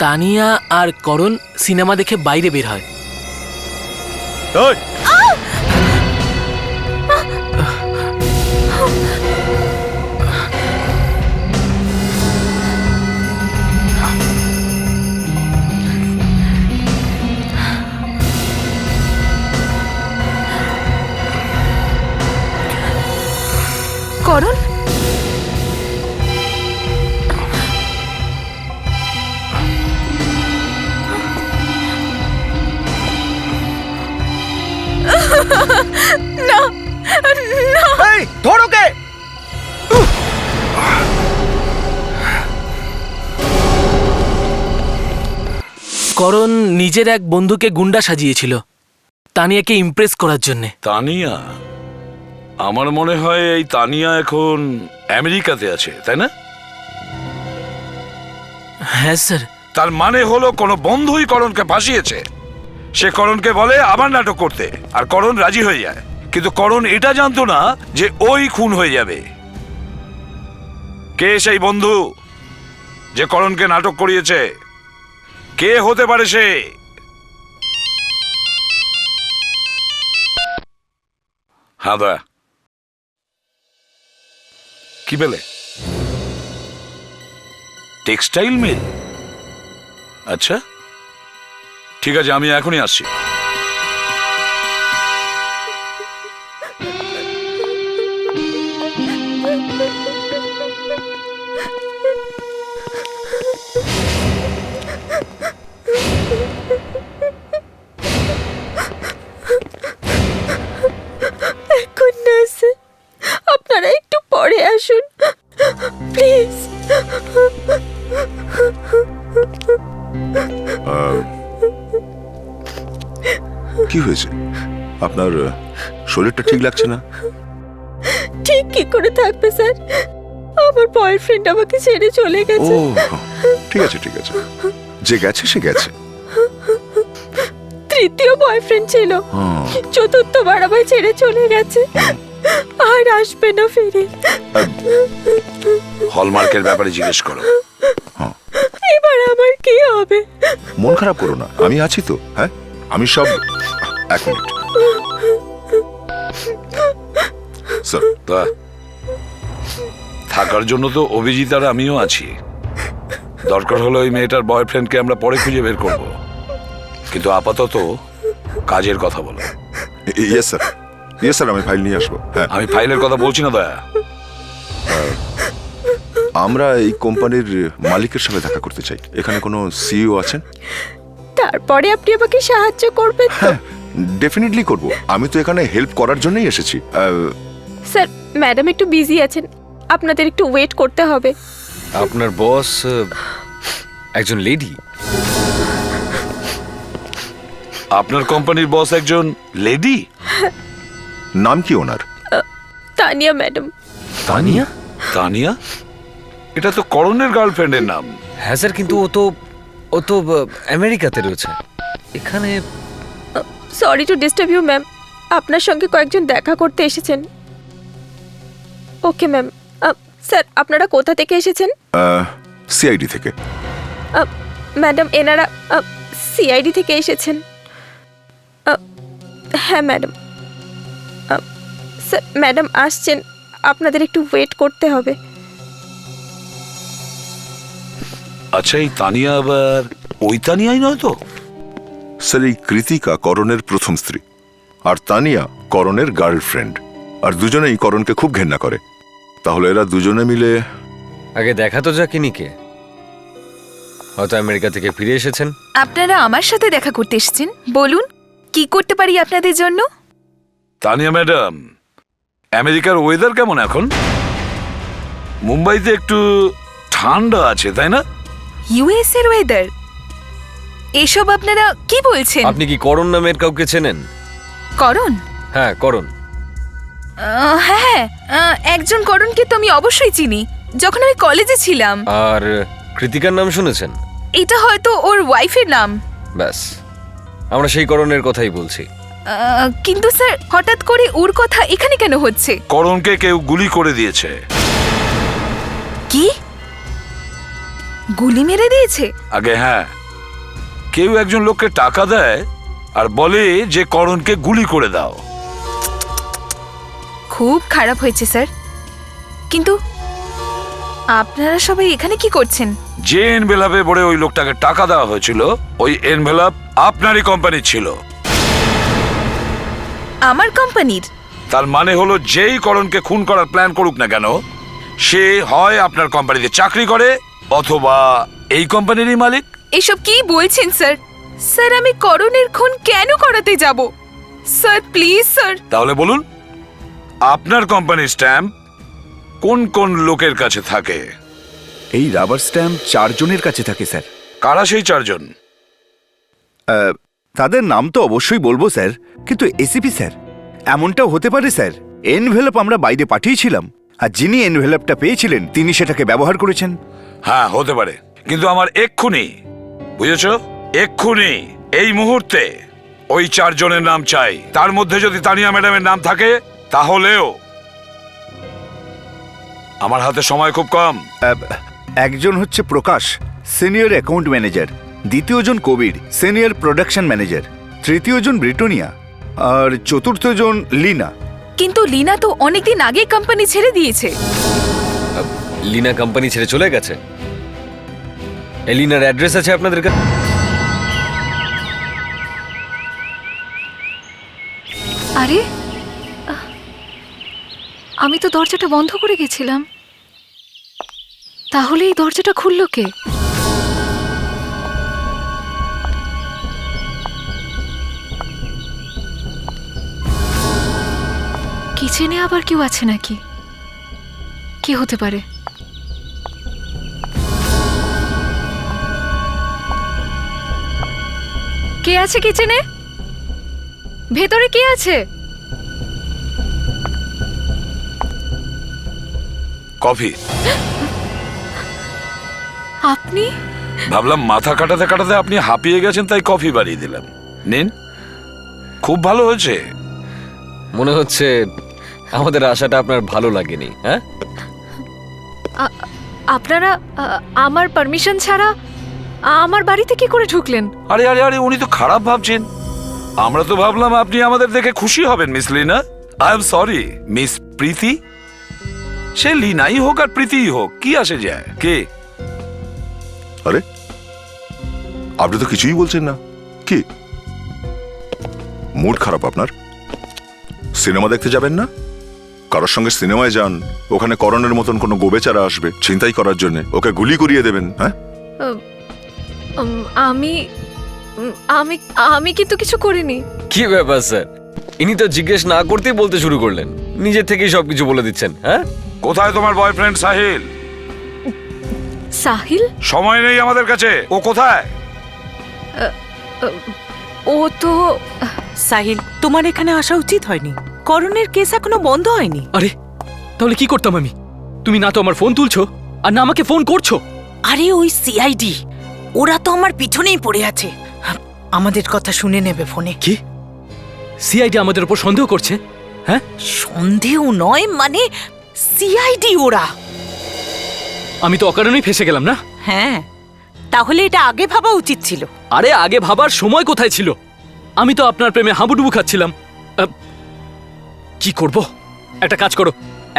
তানিয়া আর করণ সিনেমা দেখে বাইরে বের হয়। করণ, না না, এই ধরো কে! করণ নিজের এক বন্ধুকে গুন্ডা সাজিয়েছিল তানিয়াকে ইমপ্রেস করার জন্য। তানিয়া? আমার মনে হয় এই তানিয়া এখন আমেরিকাতে আছে, তাই না? হ্যাঁ স্যার। তার মানে হলো কোনো বন্ধুই করণকে ফাঁসিয়েছে। সে করণকে বলে আবার নাটক করতে, আর করণ রাজি হয়ে যায়, কিন্তু করণ এটা জানতো না যে ওই খুন হয়ে যাবে। কে সেই বন্ধু যে করণকে নাটক করিয়েছে? কে হতে পারে সে? হ্যাঁ দয়া, কি পেলে? Textile mill? আচ্ছা ঠিক আছে, আমি এখনই আসছি। এখন না স্যার, আপনারা একটু পরে আসুন প্লিজ। কি হয়েছে? আপনার শরীরটা ঠিক লাগছে না? ঠিক কি করে থাকবে স্যার, আমার বয়ফ্রেন্ড আমাকে ছেড়ে চলে ও গেছে। ঠিক আছে ঠিক আছে, যে গেছে সে গেছে। তৃতীয় বয়ফ্রেন্ড ছিল, চতুর্থবার আমায় ছেড়ে চলে গেছে, আর আসবে না ফিরে। হলমার্কের ব্যাপারে জিজ্ঞেস করো। এবার আমার কি হবে? মন খারাপ করো না, আমি আছি তো। হ্যাঁ, আমি সব। এক মিনিট স্যার, তা থাকার জন্য তো অভিজিৎ আর আমিও আছি। দরকার হলে ওই মেয়েটার বয়ফ্রেন্ডকে আমরা পরে খুঁজে বের করব, কিন্তু আপাতত কাজের কথা বলো। ইয়েস স্যার, ইয়েস স্যার, আমি ফাইল নিয়ে আসবো। হ্যাঁ, আমি ফাইলের কথা বলছি না দয়া। আমরা এই কোম্পানির মালিকের সাথে দেখা করতে চাই। এখানে কোনো সিইও আছেন? তারপরে আপনি আমাকে সাহায্য করবেন তো? হ্যাঁ, ডেফিনেটলি করব। আমি তো এখানে হেল্প করার জন্যই এসেছি। স্যার, ম্যাডাম একটু বিজি আছেন, আপনাদের একটু ওয়েট করতে হবে। আপনার বস একজন লেডি? আপনার কোম্পানির বস একজন লেডি? নাম কি ওনার? তানিয়া ম্যাডাম। তানিয়া? তানিয়া? এটা তো করণের গার্লফ্রেন্ডের নাম। হ্যাঁ স্যার, কিন্তু ও তো আমেরিকাতে রয়েছে। এখানে sorry to disturb you ma'am, আপনার সঙ্গে কয়েকজন দেখা করতে এসেছেন। Okay ma'am. স্যার, আপনারা কোথা থেকে এসেছেন? সিআইডি থেকে। ম্যাডাম, এনারা সিআইডি থেকে এসেছেন। হ্যাঁ ম্যাডাম। স্যার, ম্যাডাম আসছেন, আপনাদের একটু ওয়েট করতে হবে। আচ্ছা, এই তানিয়া আবার ওই তানিয়াই নয় তো? স্যার, এই কৃতিকা করণের প্রথম স্ত্রী, আর তানিয়া করণের গার্লফ্রেন্ড, আর দুজনেই করণকে খুব ঘেন্না করে। তাহলে এরা দুজনে মিলে... আগে দেখা তো যাক ইনি কে। হয়তো আমেরিকা থেকে ফিরে এসেছেন। আপনারা আমার সাথে দেখা করতে এসেছেন, বলুন কি করতে পারি আপনাদের জন্য? তানিয়া ম্যাডাম, আমেরিকার ওয়েদার কেমন এখন? মুম্বাইতে একটু ঠান্ডা আছে, তাই না? ইউএস এর ওয়েদার? এসব আপনারা কি বলছেন? আপনি কি করণ নামের কাউকে চেনেন? করণ? হ্যাঁ, করণ। হ্যাঁ, একজন করণকে তো আমি অবশ্যই চিনি, যখন আমি কলেজে ছিলাম। আর কৃতিকার নাম শুনেছেন? এটা হয়তো ওর ওয়াইফের নাম। ব্যাস, আমরা সেই করণের কথাই বলছি। কিন্তু স্যার, হঠাৎ করে ওর কথা এখানে কেন হচ্ছে? করণকে কেউ গুলি করে দিয়েছে। কি? গুলি মেরে দিয়েছে? আগে হ্যাঁ, কেউ একজন লোককে টাকা দেয় আর বলে যে করণকে গুলি করে দাও। খুব খারাপ হয়েছে স্যার, কিন্তু আপনারা সবাই এখানে কি করছেন? যে এনভেলাপে পড়ে ওই লোকটাকে টাকা দেওয়া হয়েছিল, ওই এনভেলাপ আপনারই কোম্পানির ছিল। আমার কোম্পানির? তার মানে হলো যেই করণকে খুন করার প্ল্যান করুক না কেন, সে হয় আপনার কোম্পানিতে চাকরি করে অথবা এই কোম্পানিরই মালিক। এসব কি বলছেন স্যার? স্যার, আমি করণের খুন কেন করাতে যাব? Sir please sir. তাহলে বলুন, আপনার কোম্পানির স্ট্যাম্প কোন কোন লোকের কাছে থাকে? এই রাবার স্ট্যাম্প 4 জনের কাছে থাকে স্যার। কারা সেই 4 জন? তাদের নাম তো অবশ্যই বলবো স্যার, কিন্তু এসিপি স্যার, এমনটাও হতে পারে স্যার এনভেলপ আমরা বাইরে পাঠিয়েছিলাম, আর যিনি এনভেলপটা পেয়েছিলেন তিনি সেটাকে ব্যবহার করেছেন। হ্যাঁ, হতে পারে, কিন্তু আমার এক্ষুনি, বুঝেছ, এক্ষুনি এই মুহূর্তে ওই 4 জনের নাম চাই। তার মধ্যে যদি তানিয়া ম্যাডামের নাম থাকে তাহলেও। আমার হাতে সময় খুব কম। একজন হচ্ছে প্রকাশ, সিনিয়র অ্যাকাউন্ট ম্যানেজার। দ্বিতীয়জন কবির, সিনিয়র প্রোডাকশন ম্যানেজার। তৃতীয়জন ব্রিটোনিয়া, আর চতুর্থজন লিনা। কিন্তু লিনা তো অনেকদিন আগে কোম্পানি ছেড়ে দিয়েছে। লিনা কোম্পানি ছেড়ে চলে গেছে? এলিনার অ্যাড্রেস আছে আপনাদের কাছে? আরে, আমি তো দরজাটা বন্ধ করে গেছিলাম, তাহলে এই দরজাটা খুললো কে? কিচেনে আবার কেউ আছে নাকি? কি হতে পারে? কে আছে কিচেনে? ভেতরে কে আছে? কফি। আপনি? ভাবলাম মাথা কাটাতে কাটাতে আপনি হাঁপিয়ে গেছেন, তাই কফি বানিয়ে দিলাম। নিন, খুব ভালো হয়েছে। মনে হচ্ছে আমাদের আশাটা আপনার ভালো লাগেনি। হ্যাঁ, আপনারা আমার পারমিশন ছাড়া আমার বাড়িতে কি করে ঢুকলেন? আরে আরে আরে, উনি তো খারাপ ভাবছেন। আমরা তো ভাবলাম আপনি আমাদের দেখে খুশি হবেন miss Lina. I am sorry miss Preeti. সে লীনাই হোক আর প্রীতিই হোক, কি আসে যায়? কে? আরে আপনি তো কিছুই বলছেন না, কি মুড খারাপ আপনার? সিনেমা দেখতে যাবেন না? কারোর সঙ্গে সিনেমায় যান, ওখানে করণের মতন কোনো গোবেচারা আসবে ছিনতাই করার জন্য, ওকে গুলি করিয়ে দেবেন। হ্যাঁ, আমি আমি আমি কিন্তু কিছু করিনি। কি ব্যাপার স্যার, ইনি তো জিজ্ঞেস না করতেই বলতে শুরু করলেন, নিজে থেকেই সবকিছু বলে দিচ্ছেন। হ্যাঁ, কোথায় তোমার বয়ফ্রেন্ড সাহিল? সাহিল? সময় নেই আমাদের কাছে। ও কোথায়? ও তো সাহিল, তোমার এখানে আসা উচিত হয়নি। করণের কেস এখনো বন্ধ হয়নি। আরে তাহলে কি করতাম আমি? তুমি না তো আমার ফোন তুলছো আর না আমাকে ফোন করছো। আরে ওই সিআইডি, ওরা তো আমার পিছনেই পড়ে আছে, আমাদের কথা শুনে নেবে ফোনে। কি সিআইডি আমাদের উপর সন্দেহ করছে? হ্যাঁ, সন্দেহ নয়, মানে সিআইডি ওরা। আমি তো অকারণেই ফেসে গেলাম না? হ্যাঁ, তাহলে এটা আগে ভাবা উচিত ছিল। আরে আগে ভাবার সময় কোথায় ছিল? আমি তো আপনার প্রেমে হাবুডুবু খাচ্ছিলাম। কি করব? একটা কাজ করো,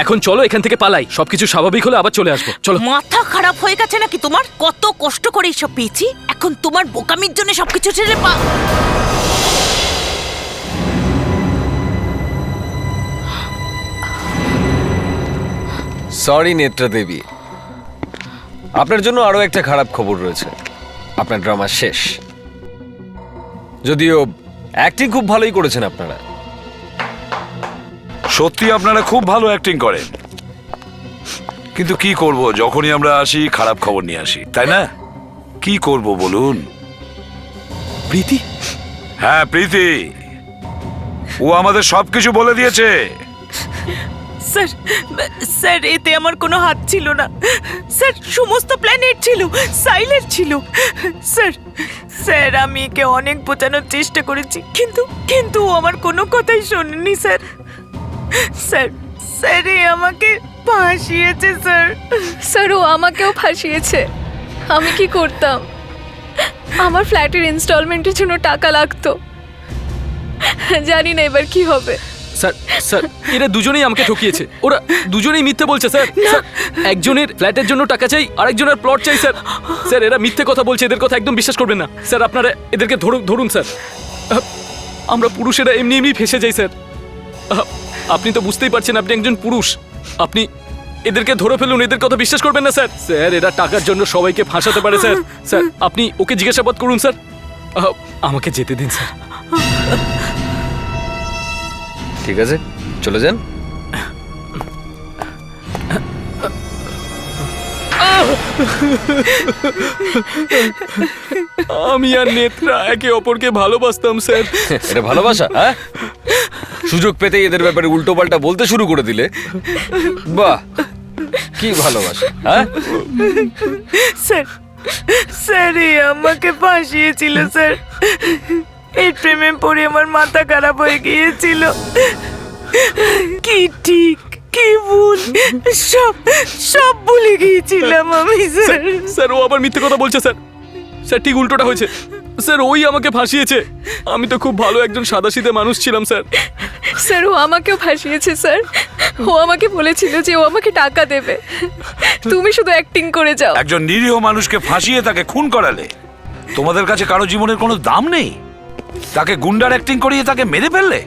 এখন চলো এখান থেকে পালাই, সবকিছু স্বাভাবিক হলে আবার চলে আসবো। চলো। মাথা খারাপ হয়ে গেছে নাকি তোমার? কত কষ্ট করে এইসব পেয়েছি, এখন তোমার বোকামির জন্য সবকিছু ছেড়ে সরি নেত্রা দেবী, আপনার জন্য আরো একটা খারাপ খবর রয়েছে। আপনার ড্রামা শেষ। যদিও অ্যাক্টিং খুব ভালোই করেছেন আপনারা। সত্যি আপনারা খুব ভালো অ্যাক্টিং করেন, কিন্তু কি করব, যখনই আমরা আসি খারাপ খবর নিয়ে আসি, তাই না? কি করব বলুন? প্রীতি? হ্যাঁ, প্রীতি। ও আমাদের সবকিছু বলে দিয়েছে। স্যার, স্যার এতে আমার কোনো হাত ছিল না স্যার, সমস্ত প্ল্যানেট ছিল, সাইলেন্ট ছিল স্যার। স্যার আমি একে অনেক বোঝানোর চেষ্টা করেছি, কিন্তু ও আমার কোনো কথাই শোনেনি স্যার। স্যার, স্যার এ আমাকে ফাঁসিয়েছে স্যার। স্যার ও আমাকেও ফাঁসিয়েছে। আমি কি করতাম? আমার ফ্ল্যাটের ইনস্টলমেন্টের জন্য টাকা লাগতো, জানি না এবার কি হবে। স্যার স্যার এরা দুজনেই আমাকে ঠকিয়েছে, ওরা দুজনেই মিথ্যে বলছে স্যার। স্যার, একজনের ফ্ল্যাটের জন্য টাকা চাই, আরেকজনের প্লট চাই স্যার। স্যার এরা মিথ্যে কথা বলছে, এদের কথা একদম বিশ্বাস করবেন না স্যার। আপনারা এদেরকে ধরুন স্যার। আমরা পুরুষেরা এমনি এমনি ফেসে যাই স্যার। আপনি তো বুঝতেই পারছেন, আপনি একজন পুরুষ, আপনি এদেরকে ধরে ফেলুন, এদের কথা বিশ্বাস করবেন না স্যার। স্যার এরা টাকার জন্য সবাইকে ফাঁসাতে পারে স্যার। স্যার আপনি ওকে জিজ্ঞাসাবাদ করুন স্যার, আমাকে যেতে দিন স্যার। ঠিক আছে, চলে যান। আমি আর নেত্রা একে অপরকে ভালোবাসতাম স্যার। এটা ভালোবাসা? হ্যাঁ, সুযোগ পেতেই এদের ব্যাপারে উল্টো পাল্টা বলতে শুরু করে দিলে। বাহ, কি ভালোবাসা! হ্যাঁ স্যার, স্যার এ আমাকে ফাঁসিয়েছিল স্যার। এই প্রেমে পড়ে আমার মাথা খারাপ হয়ে গিয়েছিল। কি ঠিক কি ভুল সব ভুলে গিয়েছিলাম আমি স্যার। স্যার ও আবার মিথ্যে কথা বলছে স্যার। স্যার ঠিক উল্টোটা হয়েছে স্যার, ওই আমাকে ফাঁসিয়েছে। আমি তো খুব ভালো একজন সাদাসিধে মানুষ ছিলাম স্যার। স্যার ও আমাকেও ফাঁসিয়েছে স্যার। ও আমাকে বলেছিল যে ও আমাকে টাকা দেবে, তুমি শুধু অ্যাক্টিং করে যাও। একজন নিরীহ মানুষকে ফাঁসিয়ে তাকে খুন করালে তোমাদের কাছে কারো জীবনের কোনো দাম নেই? তাকে গুন্ডার অ্যাক্টিং করিয়ে তাকে মেরে ফেললে,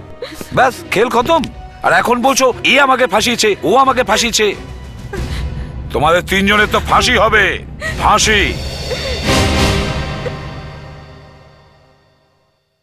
ব্যাস খেল খতম। আর এখন বলছো এ আমাকে ফাঁসিয়েছে, ও আমাকে ফাঁসিয়েছে। তোমাদের তিনজনের তো ফাঁসি হবে, ফাঁসি।